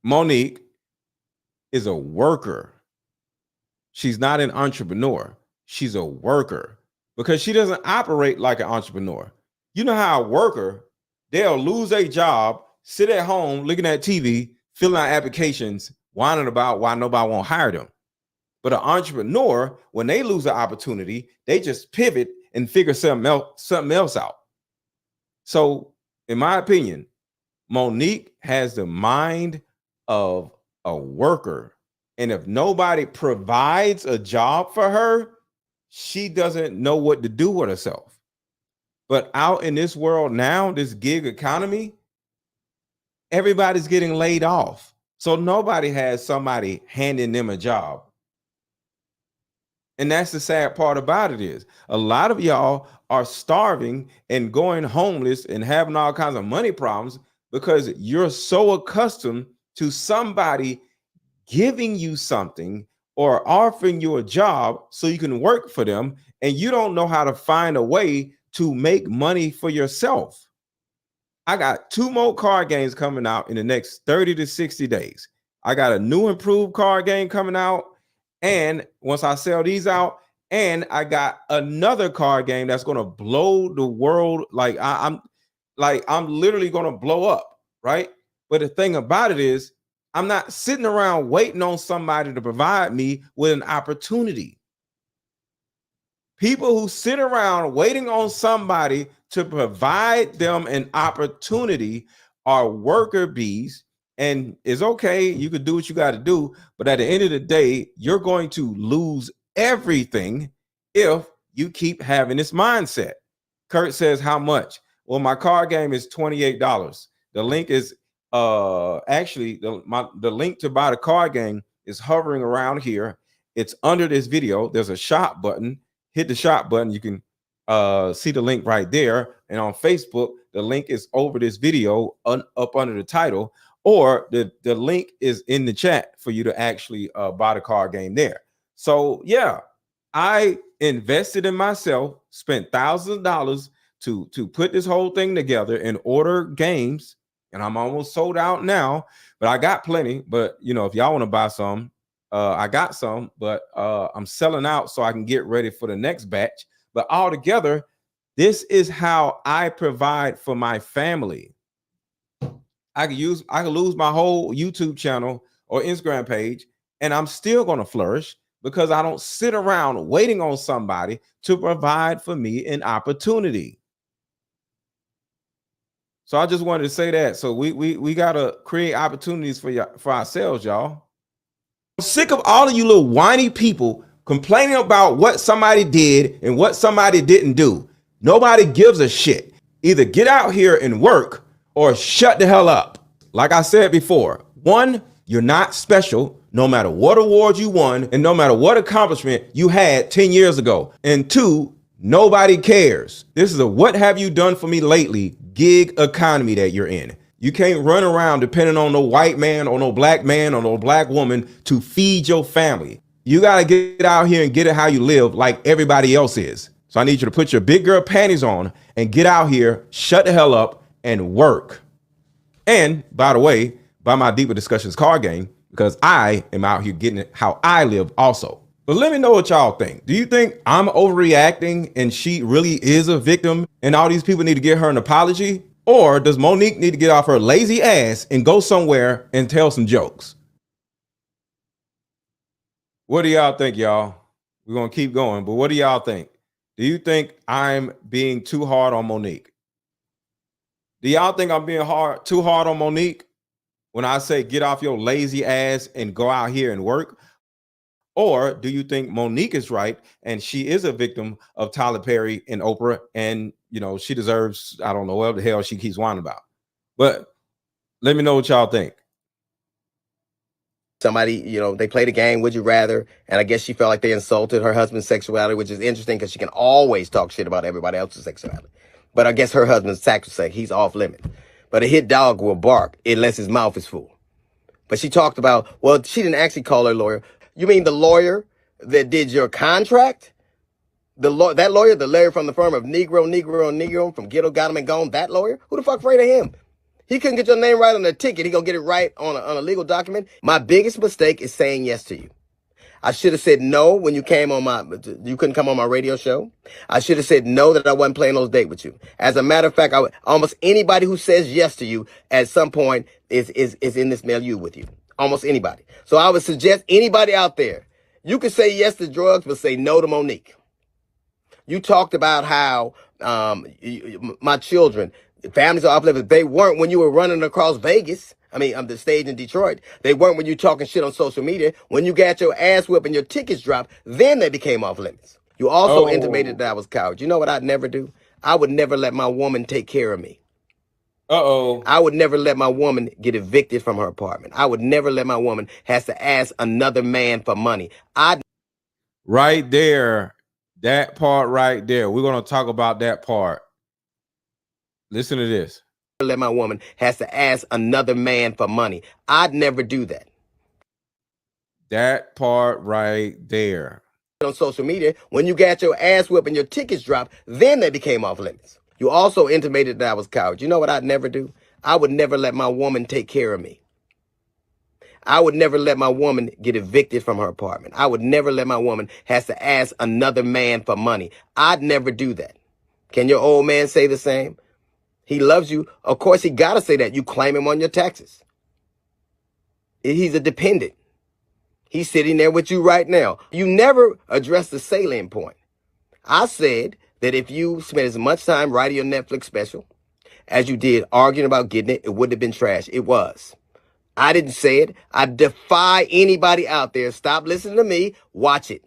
Monique is a worker. She's not an entrepreneur. She's a worker because she doesn't operate like an entrepreneur. You know how a worker, they'll lose a job, sit at home looking at TV, filling out applications, whining about why nobody won't hire them. But an entrepreneur, when they lose an opportunity, they just pivot and figure something else out. So, in my opinion, Monique has the mind of a worker. And if nobody provides a job for her, she doesn't know what to do with herself. But out in this world now, this gig economy, everybody's getting laid off. So nobody has somebody handing them a job. And that's the sad part about it is a lot of y'all are starving and going homeless and having all kinds of money problems because you're so accustomed to somebody giving you something or offering you a job so you can work for them, and you don't know how to find a way to make money for yourself. I got 2 more card games coming out in the next 30 to 60 days. I got a new improved card game coming out, and once I sell these out, and I got another card game that's going to blow the world. I'm literally going to blow up, right? But the thing about it is, I'm not sitting around waiting on somebody to provide me with an opportunity. People who sit around waiting on somebody to provide them an opportunity are worker bees. And it's okay, you could do what you got to do, but at the end of the day, you're going to lose everything if you keep having this mindset. Kurt says, how much? Well, my card game is $28. The link is actually the link to buy the card game is hovering around here. It's under this video. There's a shop button. Hit the shop button. You can see the link right there. And on Facebook, the link is over this video up under the title, or the link is in the chat for you to actually buy the card game there. So yeah, I invested in myself, spent thousands of dollars to put this whole thing together and order games. And I'm almost sold out now, but I got plenty. But you know, if y'all want to buy some, I got some, but I'm selling out so I can get ready for the next batch. But altogether, this is how I provide for my family. I could lose my whole YouTube channel or Instagram page, and I'm still going to flourish because I don't sit around waiting on somebody to provide for me an opportunity. So I just wanted to say that. So we got to create opportunities for ourselves, y'all. I'm sick of all of you little whiny people complaining about what somebody did and what somebody didn't do. Nobody gives a shit. Either get out here and work or shut the hell up. Like I said before, 1, you're not special no matter what award you won and no matter what accomplishment you had 10 years ago. And 2, nobody cares. This is a what have you done for me lately gig economy that you're in. You can't run around depending on no white man or no black man or no black woman to feed your family. You got to get out here and get it how you live like everybody else is. So I need you to put your big girl panties on and get out here, shut the hell up and work. And by the way, buy my Deeper Discussions card game because I am out here getting it how I live also. But let me know what y'all think. Do you think I'm overreacting and she really is a victim and all these people need to give her an apology? Or does Monique need to get off her lazy ass and go somewhere and tell some jokes? What do y'all think, y'all? We're going to keep going, but what do y'all think? Do you think I'm being too hard on Monique? Do y'all think I'm being too hard on Monique when I say get off your lazy ass and go out here and work? Or do you think Monique is right and she is a victim of Tyler Perry and Oprah, and you know she deserves, I don't know what the hell she keeps whining about? But let me know what y'all think. somebody, they played a game, Would You Rather, and I guess she felt like they insulted her husband's sexuality, which is interesting because she can always talk shit about everybody else's sexuality. But I guess her husband's sacrosanct. He's off limits. But a hit dog will bark unless his mouth is full. But she talked about, well, she didn't actually call her lawyer. You mean the lawyer that did your contract? That lawyer, the lawyer from the firm of Negro from Ghetto Got Him and Gone, that lawyer? Who the fuck afraid of him? He couldn't get your name right on the ticket. He gonna get it right on a legal document. My biggest mistake is saying yes to you. I should have said no when you couldn't come on my radio show. I should have said no that I wasn't playing those dates with you. As a matter of fact, almost anybody who says yes to you at some point is in this milieu with you. Almost anybody. So I would suggest anybody out there, you can say yes to drugs, but say no to Monique. You talked about how my children, families are uplifted. They weren't when you were running across Vegas. The stage in Detroit. They weren't when you talking shit on social media. When you got your ass whipped and your tickets dropped, then they became off limits. You also intimated that I was a coward. You know what I'd never do? I would never let my woman take care of me. I would never let my woman get evicted from her apartment. I would never let my woman has to ask another man for money. Right there, that part right there. We're going to talk about that part. Listen to this. Let my woman has to ask another man for money. I'd never do that. That part right there. On social media, when you got your ass whipped and your tickets dropped, then they became off limits. You also intimated that I was a coward. You know what I'd never do? I would never let my woman take care of me. I would never let my woman get evicted from her apartment. I would never let my woman has to ask another man for money. I'd never do that. Can your old man say the same? He loves you. Of course, he got to say that. You claim him on your taxes. He's a dependent. He's sitting there with you right now. You never addressed the salient point. I said that if you spent as much time writing your Netflix special as you did arguing about getting it, it wouldn't have been trash. It was. I didn't say it. I defy anybody out there. Stop listening to me. Watch it.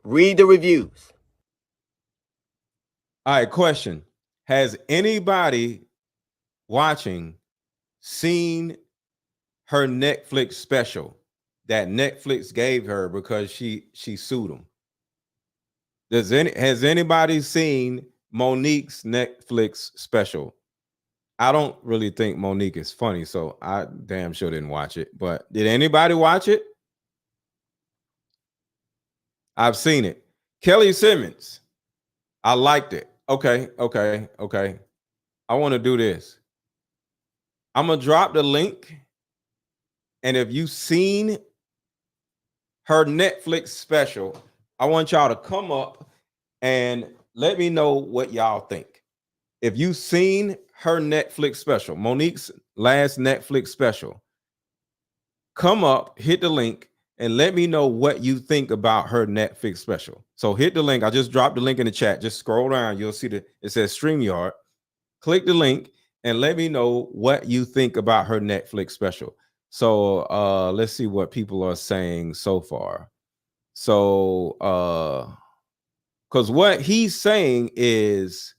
Read the reviews. All right, question. Has anybody watching seen her Netflix special that Netflix gave her because she sued them? Has anybody seen Monique's Netflix special? I don't really think Monique is funny, so I damn sure didn't watch it. But did anybody watch it? I've seen it. Kelly Simmons. I liked it. Okay. I want to do this. I'm going to drop the link. And if you've seen her Netflix special, I want y'all to come up and let me know what y'all think. If you've seen her Netflix special, Monique's last Netflix special, come up, hit the link, and let me know what you think about her Netflix special. So hit the link. I just dropped the link in the chat. Just scroll down. You'll see it says StreamYard. Click the link and let me know what you think about her Netflix special. So let's see what people are saying so far. So because what he's saying is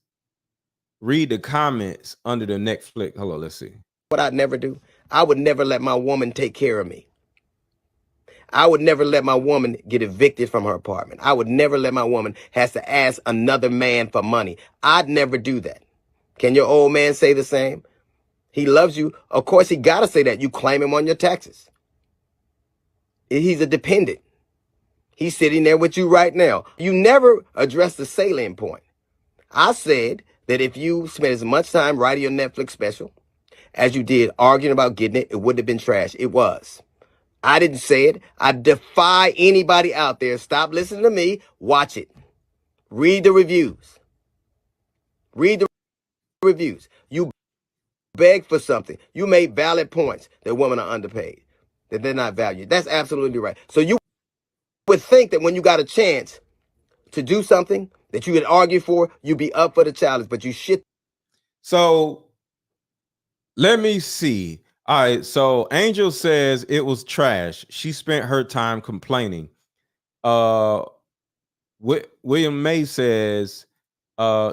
read the comments under the Netflix. Hello, let's see. What I'd never do, I would never let my woman take care of me. I would never let my woman get evicted from her apartment. I would never let my woman has to ask another man for money. I'd never do that. Can your old man say the same? He loves you. Of course, he got to say that. You claim him on your taxes. He's a dependent. He's sitting there with you right now. You never addressed the salient point. I said that if you spent as much time writing your Netflix special as you did arguing about getting it, it wouldn't have been trash. It was. I didn't say it. I defy anybody out there. Stop listening to me. Watch it. Read the reviews. Read the reviews. You beg for something. You made valid points that women are underpaid, that they're not valued. That's absolutely right. So you would think that when you got a chance to do something that you could argue for, you'd be up for the challenge, but you shit. So let me see. All right, so Angel says it was trash. She spent her time complaining. William May says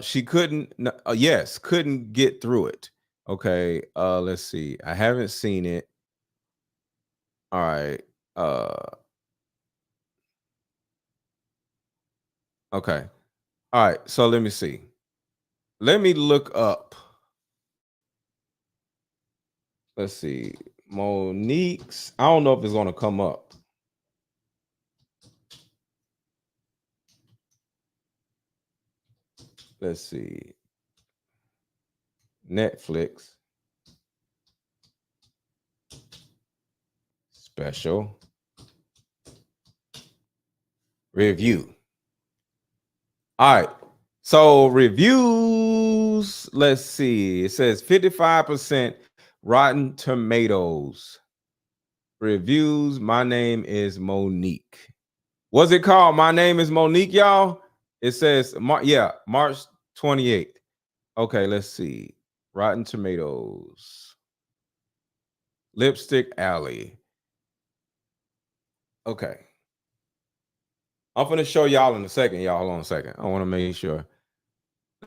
she couldn't get through it. Okay, let's see. I haven't seen it. All right. Okay. All right. So let me see. Let me look up. Let's see. Monique's. I don't know if it's going to come up. Let's see. Netflix special review. All right. So reviews, let's see. It says 55% Rotten Tomatoes. Reviews, my name is Monique. What's it called? My name is Monique, y'all. It says, March 28th. Okay, let's see. Rotten Tomatoes. Lipstick Alley. Okay. I'm going to show y'all in a second. Y'all, hold on a second. I want to make sure.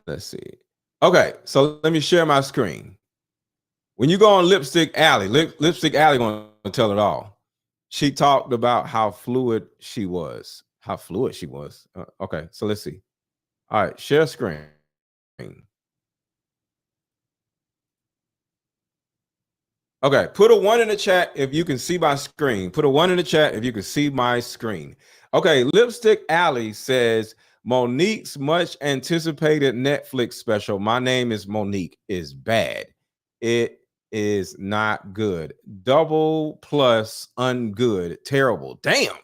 Let's see. Okay, so let me share my screen. When you go on Lipstick Alley, Lipstick Alley going to tell it all. She talked about how fluid she was. Okay, so let's see. All right, share screen. Okay, put a 1 in the chat if you can see my screen. Put a 1 in the chat if you can see my screen. Okay, Lipstick Alley says Monique's much anticipated Netflix special, My Name is Monique, is bad. It is not good. Double plus ungood. Terrible. Damn.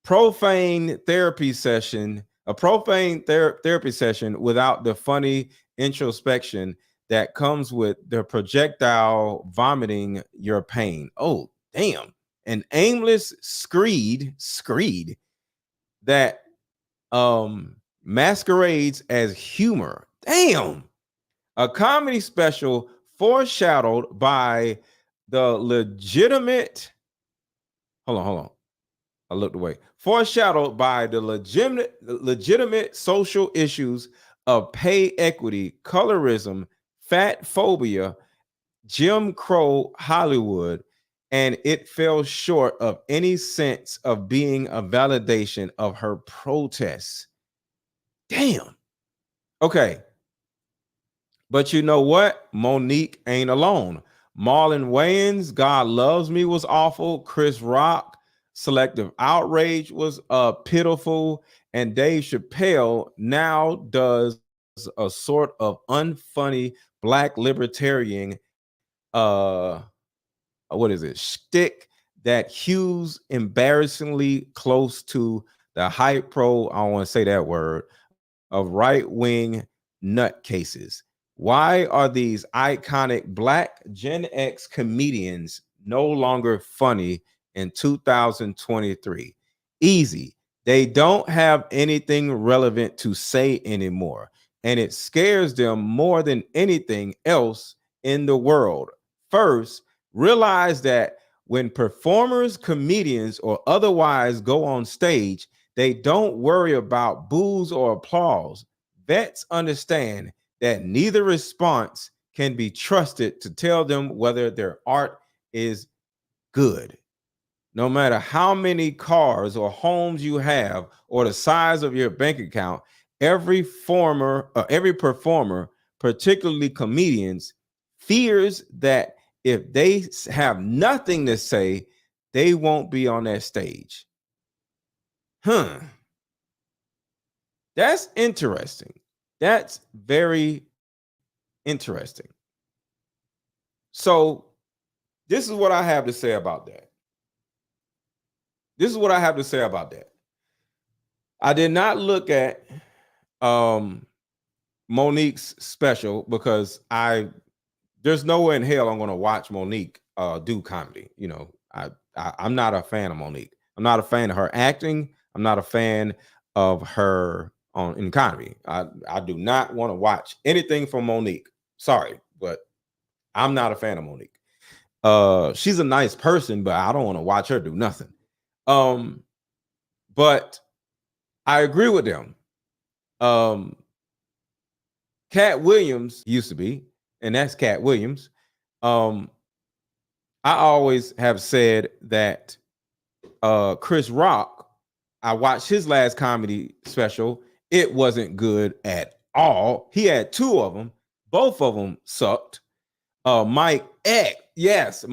Profane therapy session, a profane therapy session without the funny introspection that comes with the projectile vomiting your pain. Oh, damn. An aimless screed that masquerades as humor. Damn. A comedy special foreshadowed by the legitimate. Hold on. I looked away. Foreshadowed by the legitimate social issues of pay equity, colorism, fat phobia, Jim Crow Hollywood, and it fell short of any sense of being a validation of her protests. Damn. Okay. But you know what? Monique ain't alone. Marlon Wayans, God Loves Me was awful. Chris Rock, Selective Outrage was pitiful. And Dave Chappelle now does a sort of unfunny black libertarian shtick that hews embarrassingly close to the hype pro, I don't want to say that word, of right-wing nutcases. Why are these iconic Black Gen X comedians no longer funny in 2023? Easy. They don't have anything relevant to say anymore, and it scares them more than anything else in the world. First, realize that when performers, comedians, or otherwise go on stage, they don't worry about boos or applause. Vets understand that neither response can be trusted to tell them whether their art is good. No matter how many cars or homes you have or the size of your bank account, every performer, particularly comedians, fears that if they have nothing to say, they won't be on that stage. That's interesting. That's very interesting. So this is what I have to say about that. I did not look at Monique's special because there's nowhere in hell I'm going to watch Monique do comedy. You know, I'm not a fan of Monique. I'm not a fan of her acting. I'm not a fan of her in comedy. I do not want to watch anything from Monique. Sorry, but I'm not a fan of Monique. She's a nice person, but I don't want to watch her do nothing. But I agree with them. Cat Williams used to be, and that's Cat Williams. I always have said that Chris Rock, I watched his last comedy special. It wasn't good at all. He had 2 of them. Both of them sucked. Mike Epps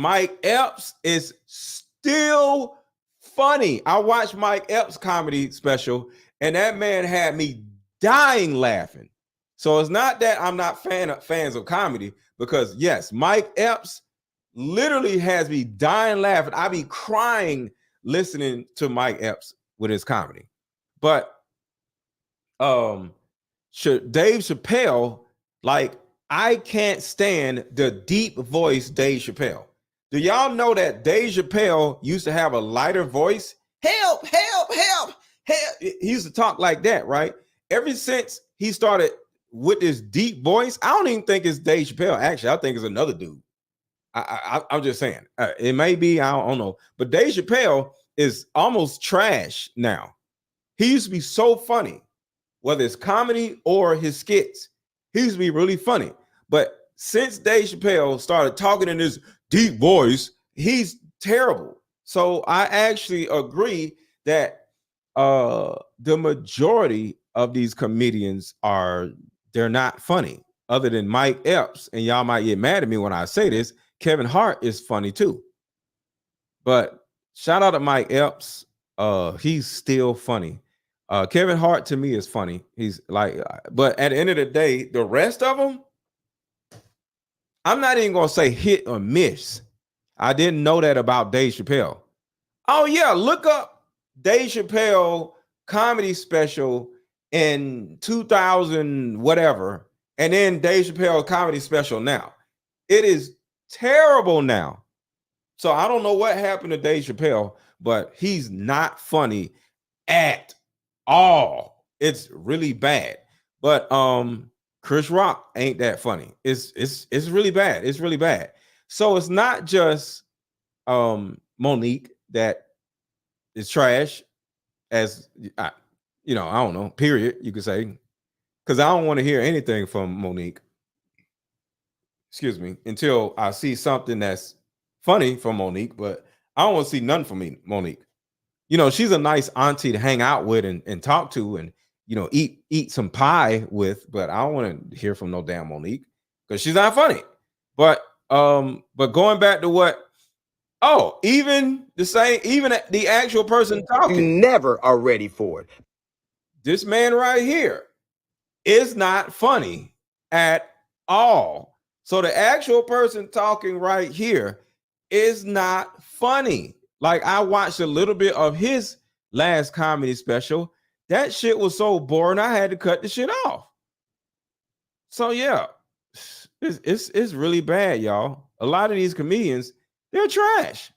is still funny. I watched Mike Epps' comedy special, and that man had me dying laughing. So it's not that I'm not fans of comedy, because yes, Mike Epps literally has me dying laughing. I be crying listening to Mike Epps with his comedy. But Dave Chappelle, like, I can't stand the deep voice Dave Chappelle. Do y'all know that Dave Chappelle used to have a lighter voice? Help, help, help, help. He used to talk like that, right? Ever since he started with this deep voice, I don't even think it's Dave Chappelle. Actually, I think it's another dude. I'm just saying. It may be, I don't know. But Dave Chappelle is almost trash now. He used to be so funny, whether it's comedy or his skits. He used to be really funny. But since Dave Chappelle started talking in this deep voice, he's terrible. So I actually agree that the majority of these comedians they're not funny, other than Mike Epps. And y'all might get mad at me when I say this. Kevin Hart is funny too. But shout out to Mike Epps. He's still funny. Kevin Hart to me is funny. He's like, but at the end of the day, the rest of them, I'm not even gonna say hit or miss. I didn't know that about Dave Chappelle. Oh yeah, look up Dave Chappelle comedy special in 2000 whatever, and then Dave Chappelle comedy special now. It is terrible now. So I don't know what happened to Dave Chappelle, but he's not funny at all. It's really bad. But Chris Rock ain't that funny. It's really bad. It's really bad. So it's not just Monique that is trash, as I don't know, period, you could say, because I don't want to hear anything from Monique, excuse me, until I see something that's funny from Monique. But I don't want to see nothing from Monique. She's a nice auntie to hang out with and talk to and, eat some pie with, but I don't want to hear from no damn Monique because she's not funny. But going back to even the actual person talking. You never are ready for it. This man right here is not funny at all. So the actual person talking right here is not funny. Like, I watched a little bit of his last comedy special. That shit was so boring, I had to cut the shit off. So yeah, it's really bad, y'all. A lot of these comedians, they're trash.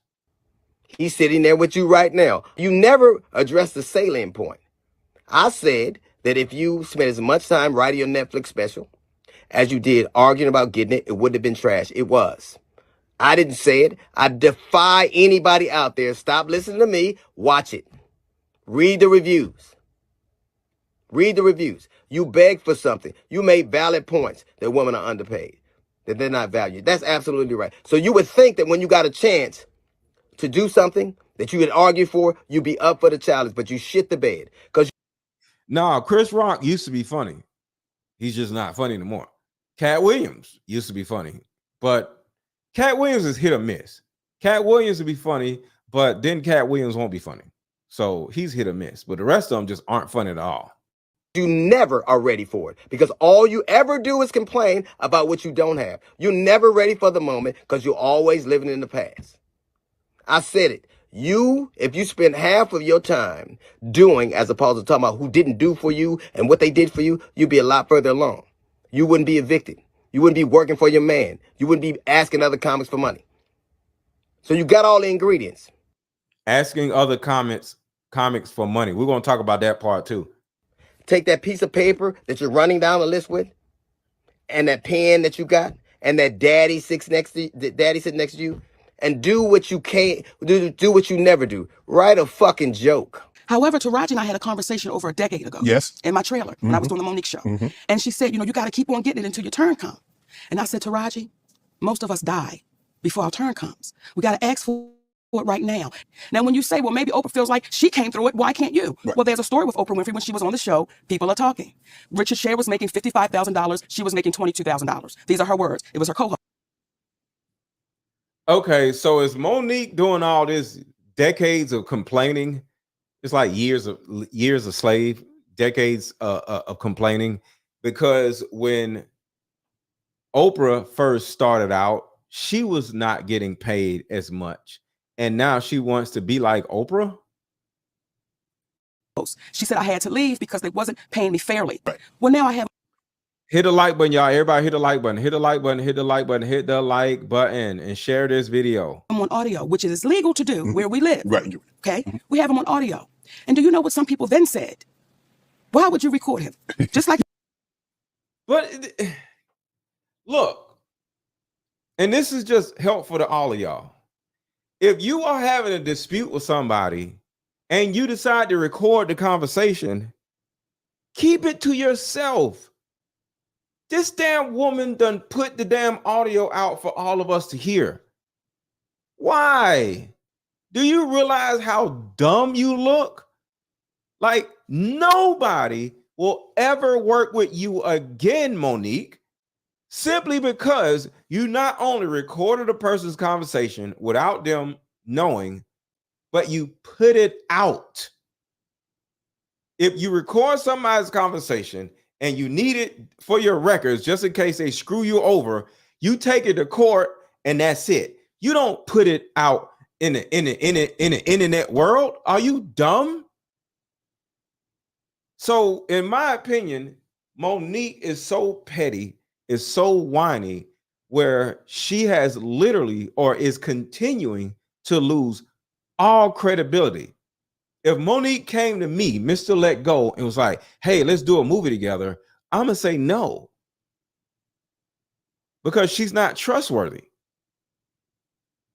He's sitting there with you right now. You never address the salient point. I said that if you spent as much time writing your Netflix special as you did arguing about getting it, it wouldn't have been trash. It was. I didn't say it. I defy anybody out there. Stop listening to me. Watch it. Read the reviews. Read the reviews. You begged for something. You made valid points that women are underpaid, that they're not valued. That's absolutely right. So you would think that when you got a chance to do something that you would argue for, you'd be up for the challenge, but you shit the bed. No, Chris Rock used to be funny. He's just not funny anymore. Cat Williams used to be funny, but Cat Williams is hit or miss. Cat Williams will be funny, but then Cat Williams won't be funny. So he's hit or miss, but the rest of them just aren't funny at all. You never are ready for it because all you ever do is complain about what you don't have. You're never ready for the moment because you're always living in the past. I said it. If you spend half of your time doing as opposed to talking about who didn't do for you and what they did for you, you'd be a lot further along. You wouldn't be evicted. You wouldn't be working for your man. You wouldn't be asking other comics for money. So you got all the ingredients. Asking other comics for money. We're going to talk about that part too. Take that piece of paper that you're running down the list with, and that pen that you got, and that daddy sitting next to you, and do what you can't do what you never do. Write a fucking joke. However, Taraji and I had a conversation over a decade ago. Yes. In my trailer when I was doing the Monique show. And she said, you got to keep on getting it until your turn comes. And I said, Taraji, most of us die before our turn comes. We got to ask for it right now. Now, when you say, well, maybe Oprah feels like she came through it, why can't you? Right. Well, there's a story with Oprah Winfrey when she was on the show. People are talking. Richard Sher was making $55,000. She was making $22,000. These are her words. It was her co-host. Okay, so is Monique doing all this decades of complaining? It's like years of slave, decades of complaining, because when Oprah first started out, she was not getting paid as much, and now she wants to be like Oprah. She said I had to leave because they wasn't paying me fairly. Right. Well, now I have. Hit the like button, y'all. Everybody hit the like button. Hit the like button. Hit the like button. Hit the like button and share this video. I'm on audio, which is legal to do where we live. Right. Okay. We have him on audio. And do you know what some people then said? Why would you record him? Just like. But look, and this is just helpful to all of y'all. If you are having a dispute with somebody and you decide to record the conversation, keep it to yourself. This damn woman done put the damn audio out for all of us to hear. Why? Do you realize how dumb you look? Like, nobody will ever work with you again, Monique, simply because you not only recorded a person's conversation without them knowing, but you put it out. If you record somebody's conversation and you need it for your records, just in case they screw you over, you take it to court and that's it. You don't put it out in the internet world. Are you dumb? So, in my opinion, Monique is so petty, is so whiny, where she has literally or is continuing to lose all credibility. If Monique came to me, Mr. Let Go, and was like, hey, let's do a movie together, I'm going to say no. Because she's not trustworthy.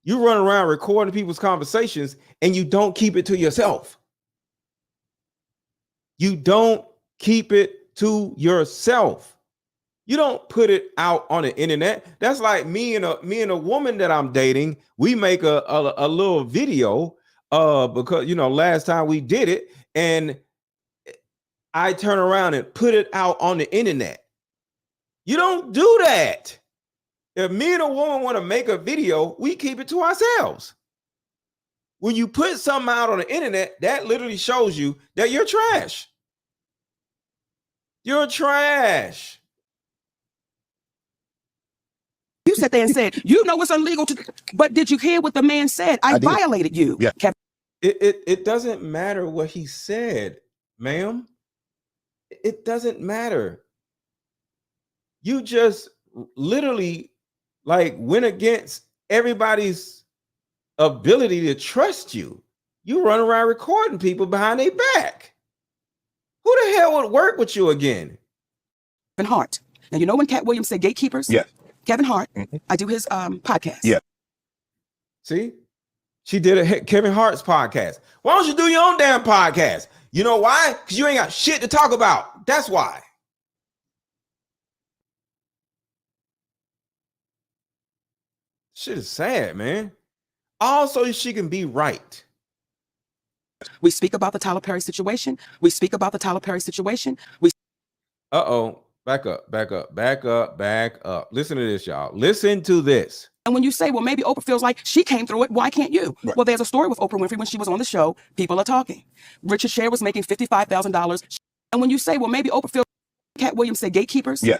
You run around recording people's conversations and you don't keep it to yourself. You don't keep it to yourself. You don't put it out on the internet. That's like me and a woman that I'm dating. We make a little video because, you know, last time we did it, and I turn around and put it out on the internet. You don't do that. If me and a woman want to make a video, we keep it to ourselves. When you put something out on the internet, that literally shows you that you're trash. You're trash. You sat there and said, you know it's illegal to, but did you hear what the man said? I violated you. Yeah. It doesn't matter what he said, ma'am. It doesn't matter. You just literally like went against everybody's ability to trust you. You run around recording people behind their back. Who the hell would work with you again? Kevin Hart. Now, you know when Cat Williams said gatekeepers? Yeah. Kevin Hart. I do his podcast. Yeah. See? She did a Kevin Hart's podcast. Why don't you do your own damn podcast? You know why? Because you ain't got shit to talk about. That's why. Shit is sad, man. Also, she can be right. We speak about the Tyler Perry situation. We speak about the Tyler Perry situation. Uh-oh. Back up. Listen to this, y'all. Listen to this. And when you say, well, maybe Oprah feels like she came through it, why can't you? Right. Well, there's a story with Oprah Winfrey when she was on the show. People are talking. Richard Sher was making $55,000. And when you say, well, maybe Oprah feels like Cat Williams said gatekeepers. Yeah.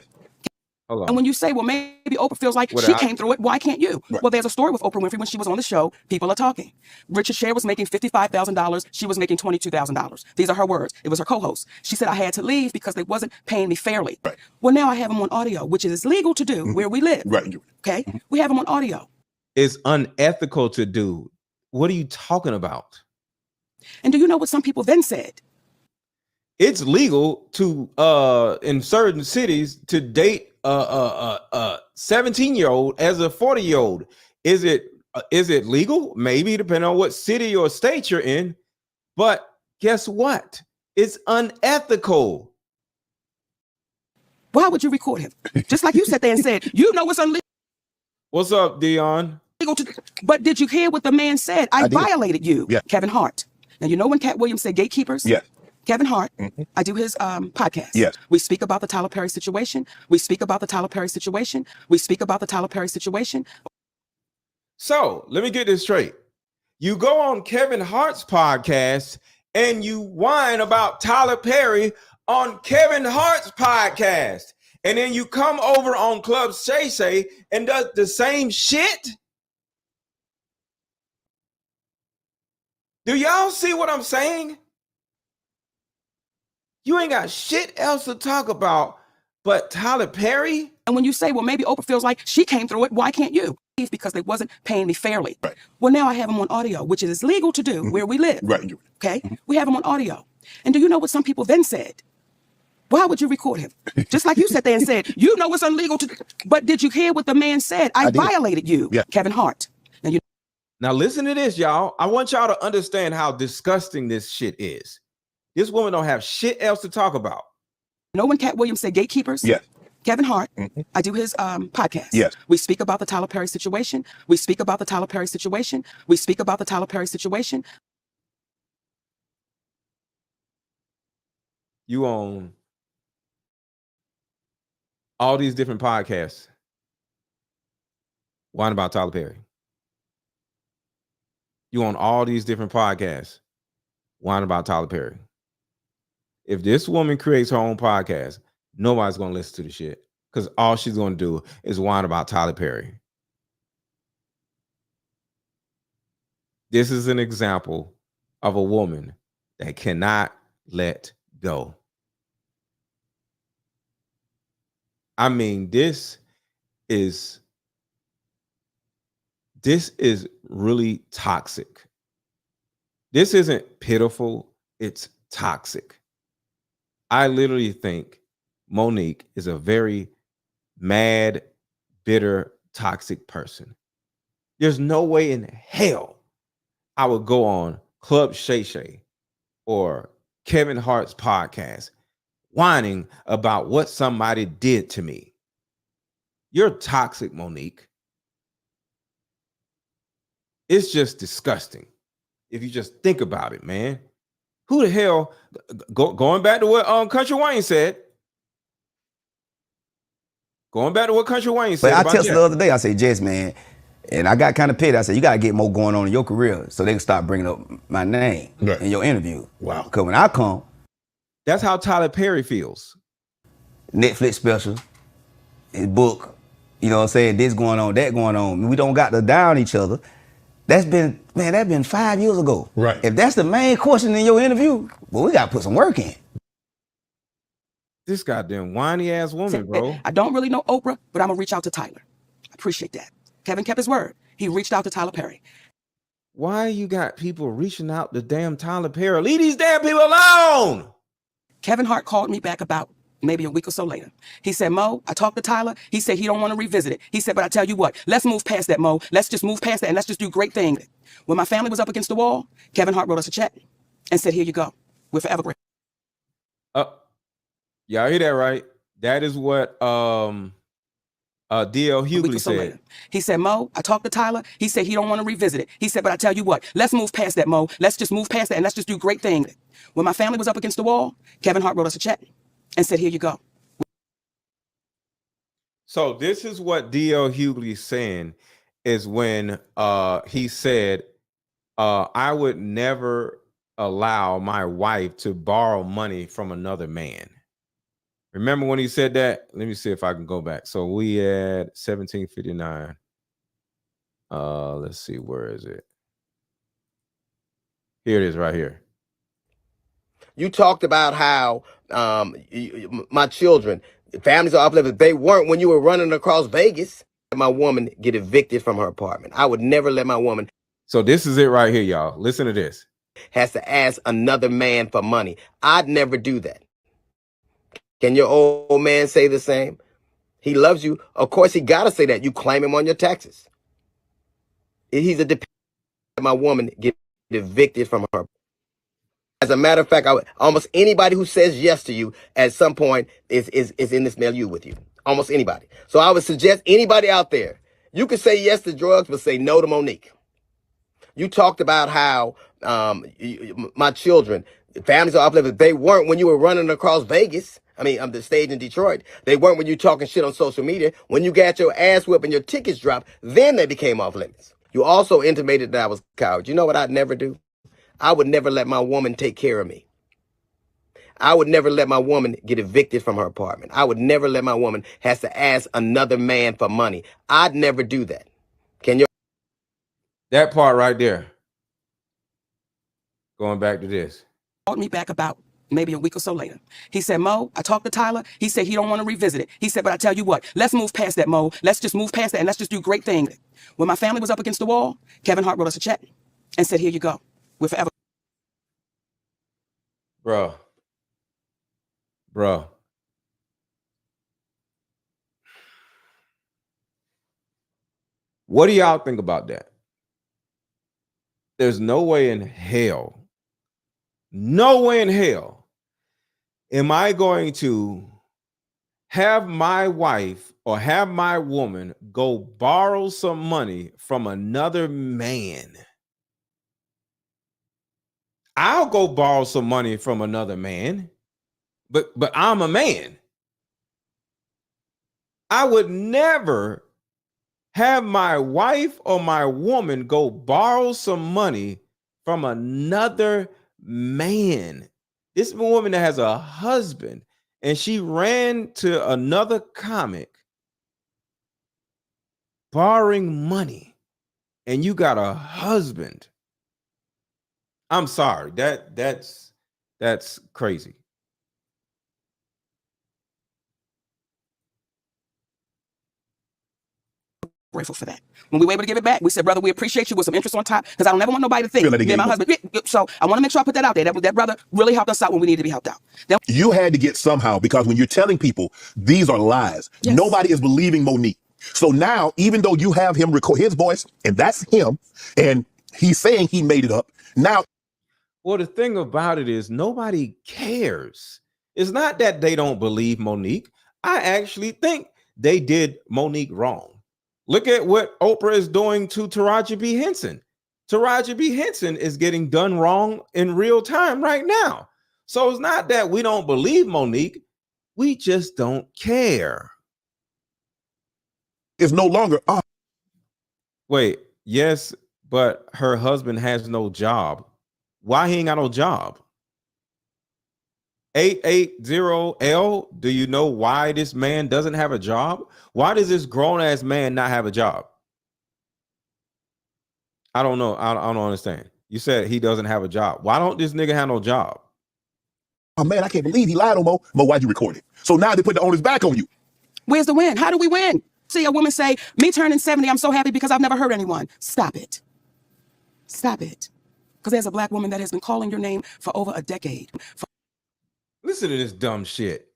Hold on. And when you say, well, maybe Oprah feels like she came through it, why can't you? Right. Well, there's a story with Oprah Winfrey when she was on the show. People are talking. Richard Sher was making $55,000. She was making $22,000. These are her words. It was her co-host. She said I had to leave because they wasn't paying me fairly. Right. Well, now I have him on audio, which is legal to do where we live. Right. Okay. We have him on audio. It's unethical to do. What are you talking about? And do you know what some people then said? It's legal to in certain cities to date a 17-year-old as a 40-year-old. Is it legal? Maybe, depending on what city or state you're in. But guess what? It's unethical. Why would you record him? Just like you sat there and said, you know it's illegal What's up, Dion? But did you hear what the man said? I violated you, Yeah. Kevin Hart. Now, you know when Cat Williams said gatekeepers? Yes. Kevin Hart, I do his podcast. Yes. We speak about the Tyler Perry situation. We speak about the Tyler Perry situation. We speak about the Tyler Perry situation. So let me get this straight. You go on Kevin Hart's podcast and you whine about Tyler Perry on Kevin Hart's podcast. And then you come over on Club Shay Shay and does the same shit? Do y'all see what I'm saying? You ain't got shit else to talk about but Tyler Perry? And when you say, well, maybe Oprah feels like she came through it, why can't you? It's because they wasn't paying me fairly. Right. Well, now I have them on audio, which is legal to do where we live. Right. Okay? We have them on audio. And do you know what some people then said? Why would you record him? Just like you sat there and said, you know it's illegal to do. But did you hear what the man said? I violated you, Kevin Hart. Now listen to this, y'all. I want y'all to understand how disgusting this shit is. This woman don't have shit else to talk about. You know when Cat Williams said gatekeepers? Yes. Kevin Hart, I do his podcast. Yes. We speak about the Tyler Perry situation. We speak about the Tyler Perry situation. We speak about the Tyler Perry situation. You own all these different podcasts. Whine about Tyler Perry. You on all these different podcasts. Whine about Tyler Perry. If this woman creates her own podcast, nobody's going to listen to the shit because all she's going to do is whine about Tyler Perry. This is an example of a woman that cannot let go. I mean, this is really toxic. This isn't pitiful, it's toxic. I literally think Monique is a very mad, bitter, toxic person. There's no way in hell I would go on Club Shay Shay or Kevin Hart's podcast whining about what somebody did to me. You're toxic, Monique. It's just disgusting if you just think about it, man. Who the hell, going back to what Country Wayne said. Going back to what Country Wayne said. But I texted the other day, I said, Jess, man, and I got kind of petty. I said, you got to get more going on in your career so they can start bringing up my name in your interview. Wow. Because when I come. That's how Tyler Perry feels. Netflix special, his book, you know what I'm saying, this going on, that going on. We don't got to down each other. That's been 5 years ago. Right. If that's the main question in your interview, well, we got to put some work in. This goddamn whiny ass woman, bro. I don't really know Oprah, but I'm going to reach out to Tyler. I appreciate that. Kevin kept his word. He reached out to Tyler Perry. Why you got people reaching out to damn Tyler Perry? Leave these damn people alone. Kevin Hart called me back about maybe a week or so later. He said, Mo, I talked to Tyler. He said he don't want to revisit it. He said, but I tell you what, let's move past that, Mo. Let's just move past that and let's just do great things. When my family was up against the wall, Kevin Hart wrote us a check and said, here you go. We're forever grateful. Y'all hear that right? That is what D.L. Hughley said. Later. He said, Mo, I talked to Tyler. He said he don't want to revisit it. He said, but I tell you what, let's move past that, Mo. Let's just move past that and let's just do great things. When my family was up against the wall, Kevin Hart wrote us a check and said, here you go. So this is what D.L. Hughley's saying is when he said, I would never allow my wife to borrow money from another man. Remember when he said that? Let me see if I can go back. So we had 1759. Let's see, where is it? Here it is right here. You talked about how my children, families are uplifted. They weren't when you were running across Vegas. My woman get evicted from her apartment. I would never let my woman. So this is it right here, y'all. Listen to this. Has to ask another man for money. I'd never do that. Can your old man say the same? He loves you. Of course, he got to say that. You claim him on your taxes. He's a dependent. My woman get evicted from her. As a matter of fact, almost anybody who says yes to you at some point is in this milieu with you. Almost anybody. So I would suggest anybody out there, You can say yes to drugs, but say no to Monique. You talked about how my children, families are uplifted. They weren't when you were running across Vegas. I mean, the stage in Detroit. They weren't when you talking shit on social media. When you got your ass whipped and your tickets dropped, then they became off limits. You also intimated that I was a coward. You know what I'd never do? I would never let my woman take care of me. I would never let my woman get evicted from her apartment. I would never let my woman has to ask another man for money. I'd never do that. Can you? That part right there. Going back to this. Called me back about maybe a week or so later. He said, Mo, I talked to Tyler. He said he don't want to revisit it. He said, but I tell you what, let's move past that, Mo. Let's just move past that and let's just do great things. When my family was up against the wall, Kevin Hart wrote us a check and said, here you go. We're forever. Bruh. What do y'all think about that? There's no way in hell, am I going to have my wife or have my woman go borrow some money from another man. I'll go borrow some money from another man, but I'm a man. I would never have my wife or my woman go borrow some money from another man. This woman that has a husband and she ran to another comic borrowing money, and you got a husband. I'm sorry. That's crazy. Grateful for that. When we were able to give it back, we said, brother, we appreciate you with some interest on top, because I don't ever want nobody to think me and my husband. So I want to make sure I put that out there. That brother really helped us out when we needed to be helped out. You had to get somehow, because when you're telling people these are lies, yes, nobody is believing Monique. So now, even though you have him record his voice, and that's him, and he's saying he made it up, now. Well, the thing about it is nobody cares. It's not that they don't believe Monique. I actually think they did Monique wrong. Look at what Oprah is doing to Taraji B. Henson. Taraji B. Henson is getting done wrong in real time right now. So it's not that we don't believe Monique. We just don't care. It's no longer. Wait, yes, but her husband has no job. Why he ain't got no job? 880L, do you know why this man doesn't have a job? Why does this grown-ass man not have a job? I don't know. I don't understand. You said he doesn't have a job. Why don't this nigga have no job? Oh, man, I can't believe he lied on Mo. Mo, why'd you record it? So now they put the onus back on you. Where's the win? How do we win? See a woman say, me turning 70, I'm so happy because I've never hurt anyone. Stop it. Stop it. Because there's a black woman that has been calling your name for over a decade. Listen to this dumb shit.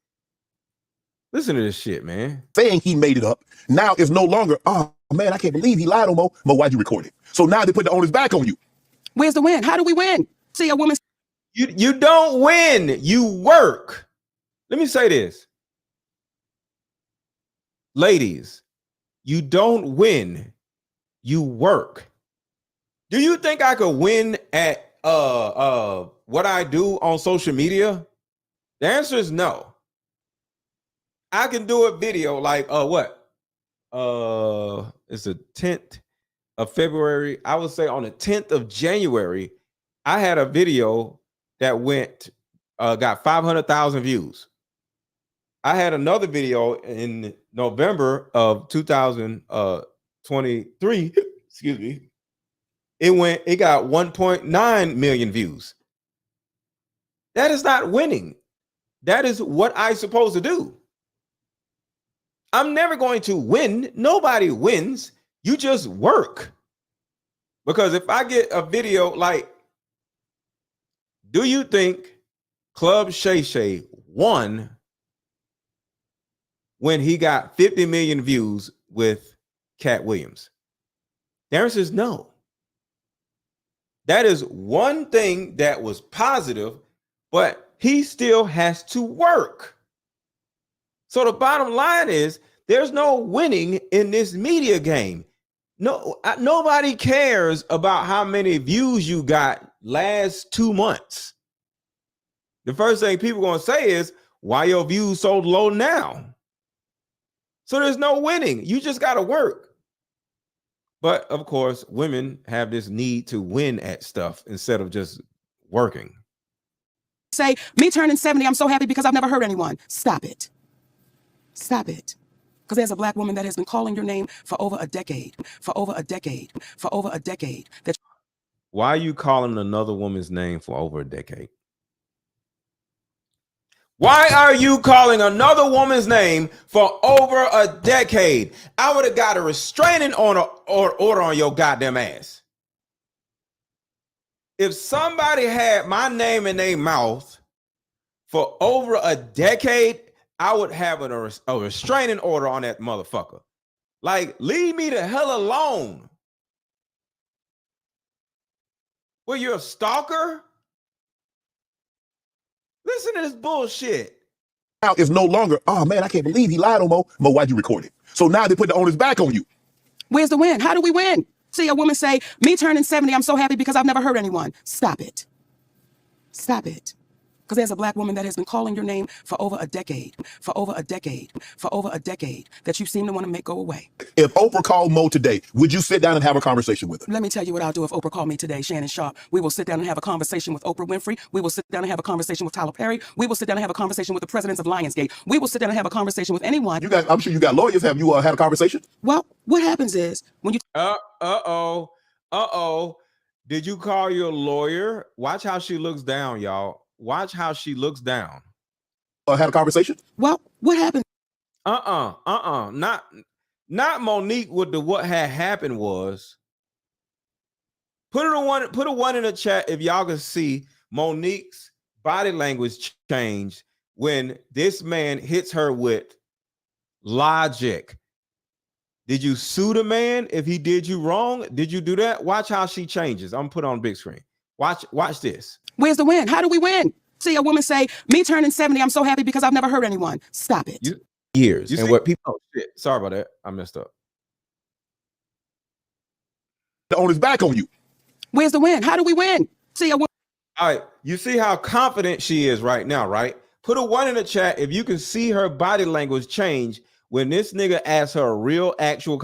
Listen to this shit, man. Saying he made it up. Now it's no longer, oh, man, I can't believe he lied on Mo. Mo, why'd you record it? So now they put the onus back on you. Where's the win? How do we win? See a woman. You don't win. You work. Let me say this. Ladies, you don't win. You work. Do you think I could win at what I do on social media? The answer is no. I can do a video like what? It's the 10th of February. I would say on the 10th of January, I had a video that got 500,000 views. I had another video in November of 2023. Excuse me. It got 1.9 million views. That is not winning. That is what I'm supposed to do. I'm never going to win. Nobody wins. You just work. Because if I get a video like, do you think Club Shay Shay won when he got 50 million views with Cat Williams? The answer is no. That is one thing that was positive, but he still has to work. So the bottom line is there's no winning in this media game. Nobody cares about how many views you got last 2 months. The first thing people gonna say is, why your views so low now? So there's no winning. You just gotta work. But of course, women have this need to win at stuff instead of just working. Say, me turning 70, I'm so happy because I've never hurt anyone. Stop it. Stop it. Because there's a black woman that has been calling your name for over a decade, for over a decade, for over a decade. Why are you calling another woman's name for over a decade? Why are you calling another woman's name for over a decade? I would have got a restraining order on your goddamn ass. If somebody had my name in their mouth for over a decade, I would have a restraining order on that motherfucker. Like, leave me the hell alone. Well, you're a stalker? Listen to this bullshit. Now it's no longer, oh man, I can't believe he lied on Mo. Mo, why'd you record it? So now they put the onus back on you. Where's the win? How do we win? See a woman say, me turning 70, I'm so happy because I've never hurt anyone. Stop it. Stop it. Because there's a black woman that has been calling your name for over a decade, for over a decade, for over a decade, that you seem to want to make go away. If Oprah called Mo today, would you sit down and have a conversation with her? Let me tell you what I'll do if Oprah called me today, Shannon Sharp. We will sit down and have a conversation with Oprah Winfrey. We will sit down and have a conversation with Tyler Perry. We will sit down and have a conversation with the presidents of Lionsgate. We will sit down and have a conversation with anyone. You guys, I'm sure you got lawyers. Have you had a conversation? Well, what happens is when you... Did you call your lawyer? Watch how she looks down, y'all. Watch how she looks down. Had a conversation? Well, what happened? Not Monique with the what had happened was. Put a one in the chat if y'all can see Monique's body language change when this man hits her with logic. Did you sue the man if he did you wrong? Did you do that? Watch how she changes. I'm gonna put it on big screen. Watch this. Where's the win? How do we win? See a woman say, me turning 70, I'm so happy because I've never hurt anyone. Stop it. Years. And what people... Oh, shit. Sorry about that. I messed up. The owner's back on you. Where's the win? How do we win? See a woman... All right. You see how confident she is right now, right? Put a 1 in the chat if you can see her body language change when this nigga asks her a real actual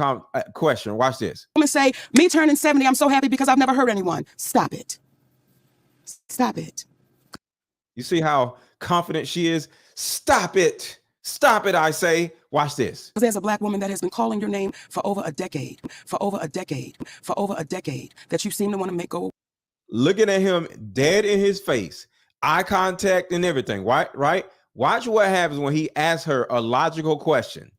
question. Watch this. Woman say, me turning 70, I'm so happy because I've never hurt anyone. Stop it. Stop it. You see how confident she is? Stop it. Stop it, I say. Watch this. There's a black woman that has been calling your name for over a decade, for over a decade, for over a decade, that you seem to want to make go. Looking at him dead in his face, eye contact and everything, right? Watch what happens when he asks her a logical question.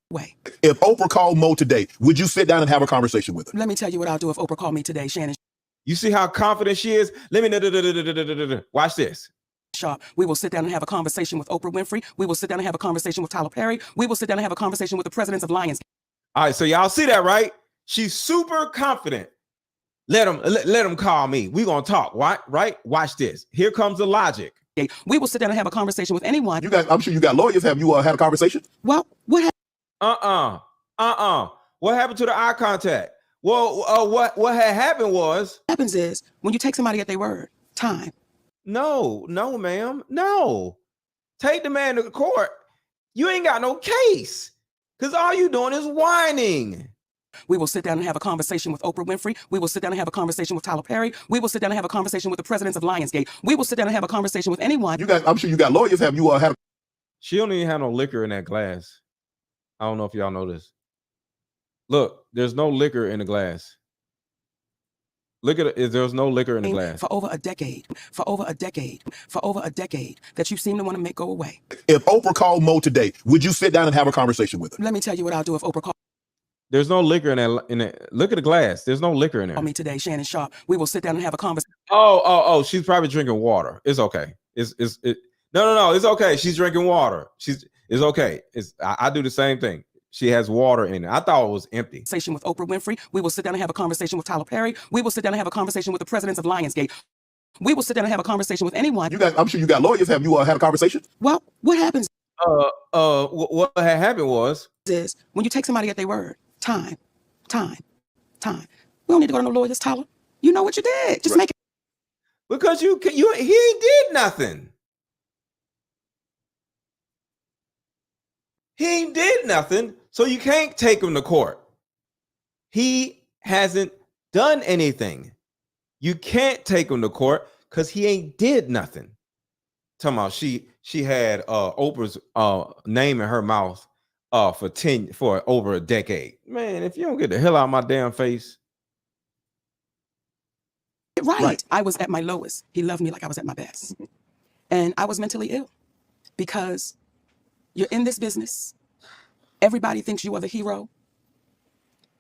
If Oprah called Mo today, would you sit down and have a conversation with her? Let me tell you what I'll do if Oprah called me today, Shannon. You see how confident she is? Watch this. Sharp. We will sit down and have a conversation with Oprah Winfrey. We will sit down and have a conversation with Tyler Perry. We will sit down and have a conversation with the presidents of Lionsgate. All right, so y'all see that, right? She's super confident. Let him call me. We're gonna talk, right? Watch this. Here comes the logic. We will sit down and have a conversation with anyone. You guys, I'm sure you got lawyers. Have you had a conversation? Well, what happened? What happened to the eye contact? Well, what had happened was... What happens is when you take somebody at their word, time. No, ma'am. No. Take the man to court. You ain't got no case. Because all you doing is whining. We will sit down and have a conversation with Oprah Winfrey. We will sit down and have a conversation with Tyler Perry. We will sit down and have a conversation with the presidents of Lionsgate. We will sit down and have a conversation with anyone. You guys, I'm sure you got lawyers. Have you had? She don't even have no liquor in that glass. I don't know if y'all know this. Look, there's no liquor in the glass. Look at it. There's no liquor in the glass. For over a decade, for over a decade, for over a decade, that you seem to want to make go away. If Oprah called Mo today, would you sit down and have a conversation with her? Let me tell you what I'll do if Oprah called. There's no liquor in that. Look at the glass. There's no liquor in there. Call me today, Shannon Sharp. We will sit down and have a conversation. Oh, she's probably drinking water. It's okay. No. It's okay. She's drinking water. It's okay. I do the same thing. She has water in it. I thought it was empty. Conversation with Oprah Winfrey. We will sit down and have a conversation with Tyler Perry. We will sit down and have a conversation with the presidents of Lionsgate. We will sit down and have a conversation with anyone. You guys, I'm sure you got lawyers. Have you had a conversation? Well, what happens? What had happened was is when you take somebody at their word, time. time. We don't need to go to no lawyers, Tyler. You know what you did. Just make it. Because he ain't did nothing. He ain't did nothing, so you can't take him to court. He hasn't done anything. You can't take him to court because he ain't did nothing. Talking about she had Oprah's name in her mouth for over a decade. Man, if you don't get the hell out of my damn face. Right. I was at my lowest. He loved me like I was at my best. And I was mentally ill because you're in this business. Everybody thinks you are the hero.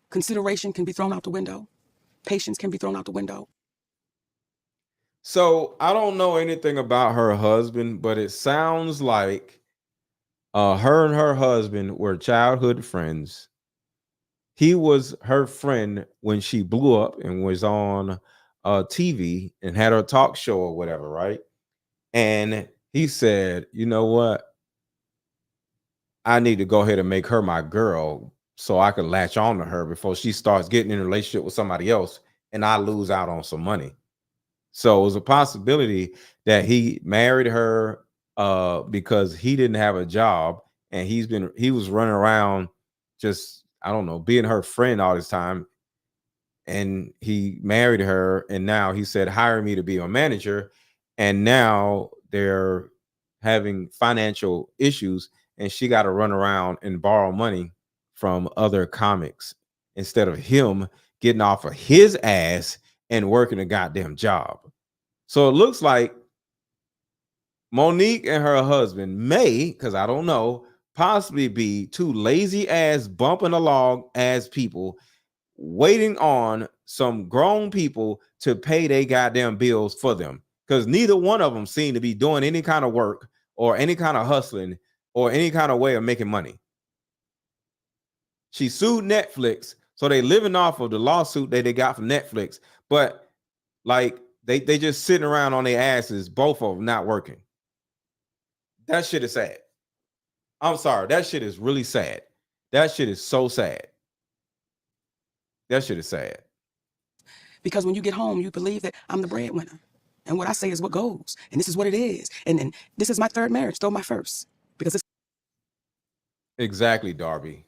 Consideration can be thrown out the window. Patience can be thrown out the window. So I don't know anything about her husband, but it sounds like her and her husband were childhood friends. He was her friend when she blew up and was on TV and had her talk show or whatever, right? And he said, you know what? I need to go ahead and make her my girl so I can latch on to her before she starts getting in a relationship with somebody else and I lose out on some money. So it was a possibility that he married her because he didn't have a job and he was running around just, I don't know, being her friend all this time. And he married her and now he said, hire me to be a manager. And now they're having financial issues and she got to run around and borrow money from other comics instead of him getting off of his ass and working a goddamn job. So it looks like Monique and her husband may, because I don't know, possibly be two lazy ass bumping along as people waiting on some grown people to pay their goddamn bills for them. Because neither one of them seem to be doing any kind of work or any kind of hustling or any kind of way of making money. She sued Netflix, so they living off of the lawsuit that they got from Netflix. But like they just sitting around on their asses, both of them not working. That shit is sad. I'm sorry. That shit is really sad. That shit is so sad. That shit is sad. Because when you get home, you believe that I'm the breadwinner. And what I say is what goes. And this is what it is. And this is my third marriage, though my first. Because it's Exactly, Darby.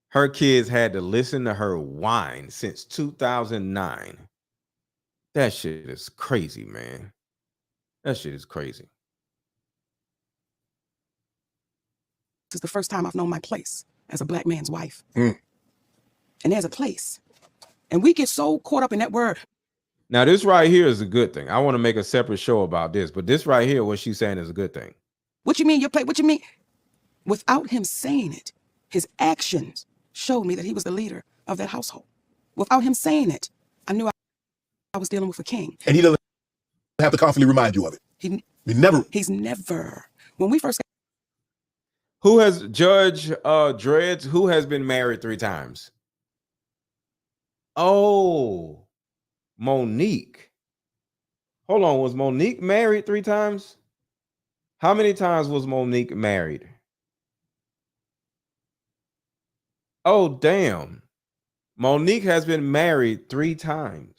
Her kids had to listen to her whine since 2009. That shit is crazy, man. That shit is crazy. This is the first time I've known my place as a black man's wife. And there's a place. And we get so caught up in that word. Now, this right here is a good thing. I want to make a separate show about this, but this right here, what she's saying is a good thing. What you mean, your place? What you mean? Without him saying it, his actions showed me that he was the leader of that household. Without him saying it, I knew I was dealing with a king. And he doesn't have to constantly remind you of it. He's never. When we first got, Who has Judge Dreads? Who has been married 3 times? Oh, Monique. Hold on, was Monique married 3 times? How many times was Monique married? Oh, damn. Monique has been married 3 times.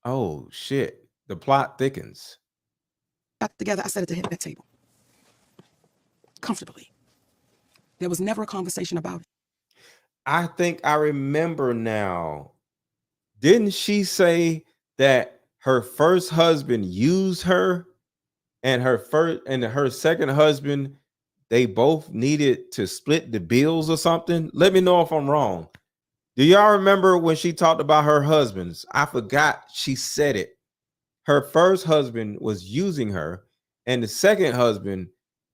Oh, shit. The plot thickens. got together, I sat at the head of that table. Comfortably. There was never a conversation about it. I think I remember now. Didn't she say that her first husband used her and her second husband, they both needed to split the bills or something? Let me know if I'm wrong. Do y'all remember when she talked about her husbands? I forgot she said it. Her first husband was using her, and the second husband,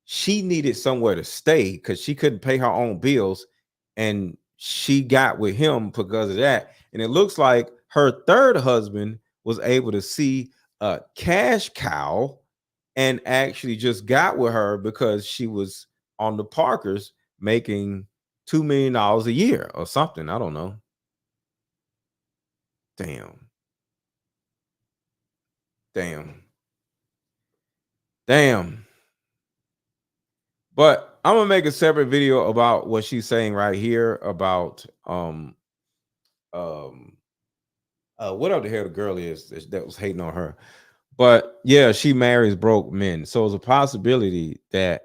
she needed somewhere to stay because she couldn't pay her own bills, and she got with him because of that. And it looks like her third husband was able to see a cash cow and actually just got with her because she was on the Parkers making $2 million a year or something. I don't know. Damn. But I'm gonna make a separate video about what she's saying right here about whatever the hell the girl is that was hating on her. But yeah, she marries broke men. So it's a possibility that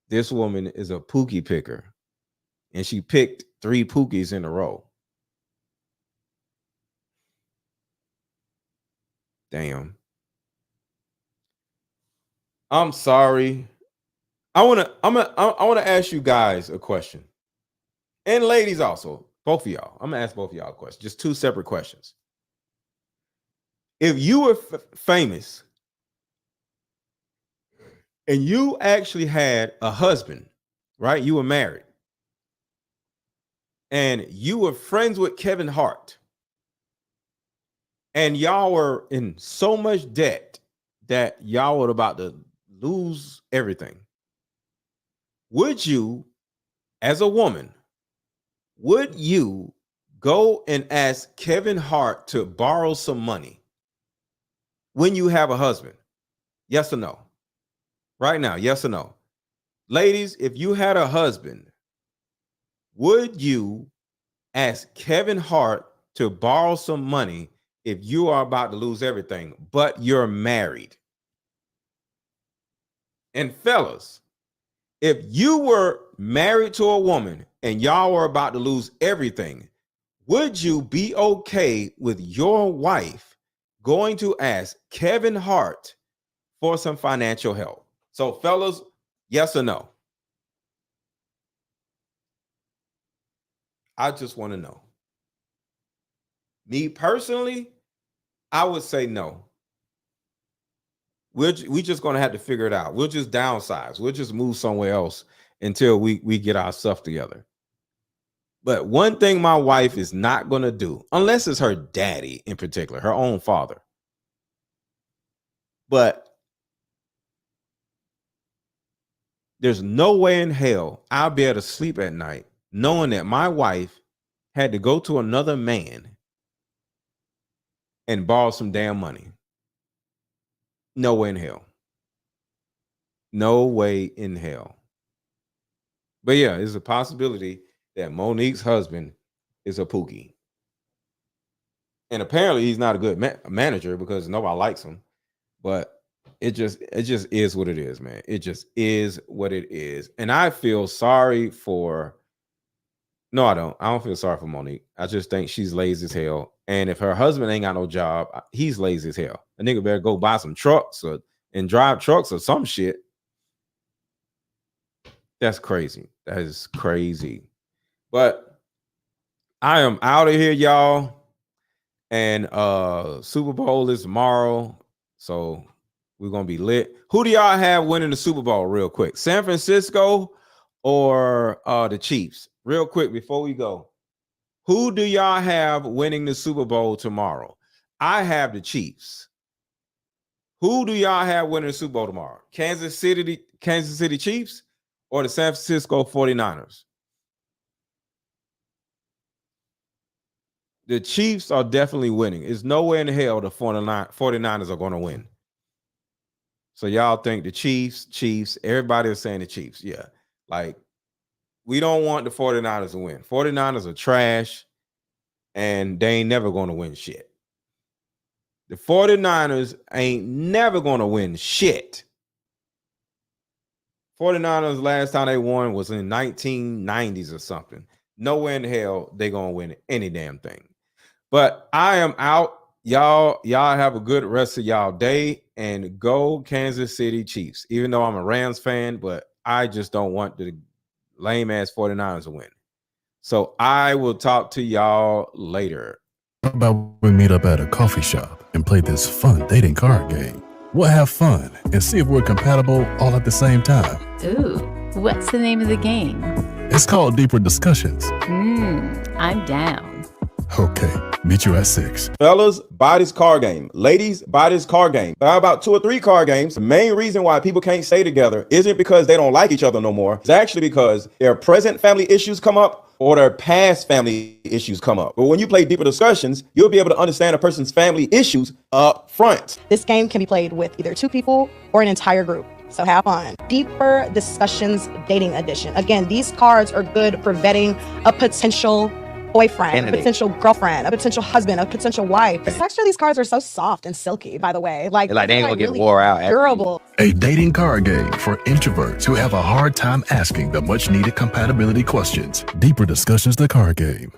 this woman is a pookie picker and she picked 3 pookies in a row. Damn. I'm sorry. I want to ask you guys a question. And ladies also, both of y'all. I'm going to ask both of y'all a question. Just 2 separate questions. If you were famous and you actually had a husband, right? You were married. And you were friends with Kevin Hart. And y'all were in so much debt that y'all were about to lose everything. Would you, as a woman, would you go and ask Kevin Hart to borrow some money when you have a husband? Yes or no? Right now, yes or no? Ladies, if you had a husband, would you ask Kevin Hart to borrow some money if you are about to lose everything, but you're married? And fellas, if you were married to a woman and y'all were about to lose everything, would you be okay with your wife going to ask Kevin Hart for some financial help? So fellas, yes or no? I just want to know. Me personally, I would say no. We just going to have to figure it out. We'll just downsize. We'll just move somewhere else until we get our stuff together. But one thing my wife is not going to do, unless it's her daddy in particular, her own father. But there's no way in hell I'll be able to sleep at night knowing that my wife had to go to another man and borrow some damn money. No way in hell. No way in hell. But yeah, there's a possibility that Monique's husband is a pookie. And apparently he's not a good manager because nobody likes him. But it just is what it is, man. It just is what it is. And I feel sorry for... No, I don't. I don't feel sorry for Monique. I just think she's lazy as hell. And if her husband ain't got no job, he's lazy as hell. A nigga better go buy some trucks and drive trucks or some shit. That's crazy. That is crazy. But I am out of here, y'all. And Super Bowl is tomorrow. So we're going to be lit. Who do y'all have winning the Super Bowl real quick? San Francisco or the Chiefs? Real quick before we go. Who do y'all have winning the Super Bowl tomorrow? I have the Chiefs. Who do y'all have winning the Super Bowl tomorrow? Kansas City Chiefs or the San Francisco 49ers? The Chiefs are definitely winning. There's nowhere in hell the 49ers are going to win. So y'all think the Chiefs, everybody is saying the Chiefs. Yeah. Like, we don't want the 49ers to win. 49ers are trash, and they ain't never going to win shit. The 49ers ain't never going to win shit. 49ers, last time they won was in 1990s or something. Nowhere in hell they going to win any damn thing. But I am out. Y'all have a good rest of y'all day, and go Kansas City Chiefs. Even though I'm a Rams fan, but I just don't want the lame ass 49ers to win. So I will talk to y'all later. How about we meet up at a coffee shop and play this fun dating card game? We'll have fun and see if we're compatible all at the same time. Ooh, what's the name of the game? It's called Deeper Discussions. I'm down. Okay, meet you at 6. Fellas, buy this card game. Ladies, buy this card game. Buy about 2 or 3 card games. The main reason why people can't stay together isn't because they don't like each other no more. It's actually because their present family issues come up or their past family issues come up. But when you play Deeper Discussions, you'll be able to understand a person's family issues up front. This game can be played with either 2 people or an entire group. So have fun. Deeper Discussions Dating Edition. Again, these cards are good for vetting a potential boyfriend, a Candidate. potential girlfriend, a potential husband, a potential wife. The texture of these cards are so soft and silky, by the way. Like Like, they ain't they're, gonna get really wore out after durable. A dating card game for introverts who have a hard time asking the much needed compatibility questions. Deeper Discussions, the card game.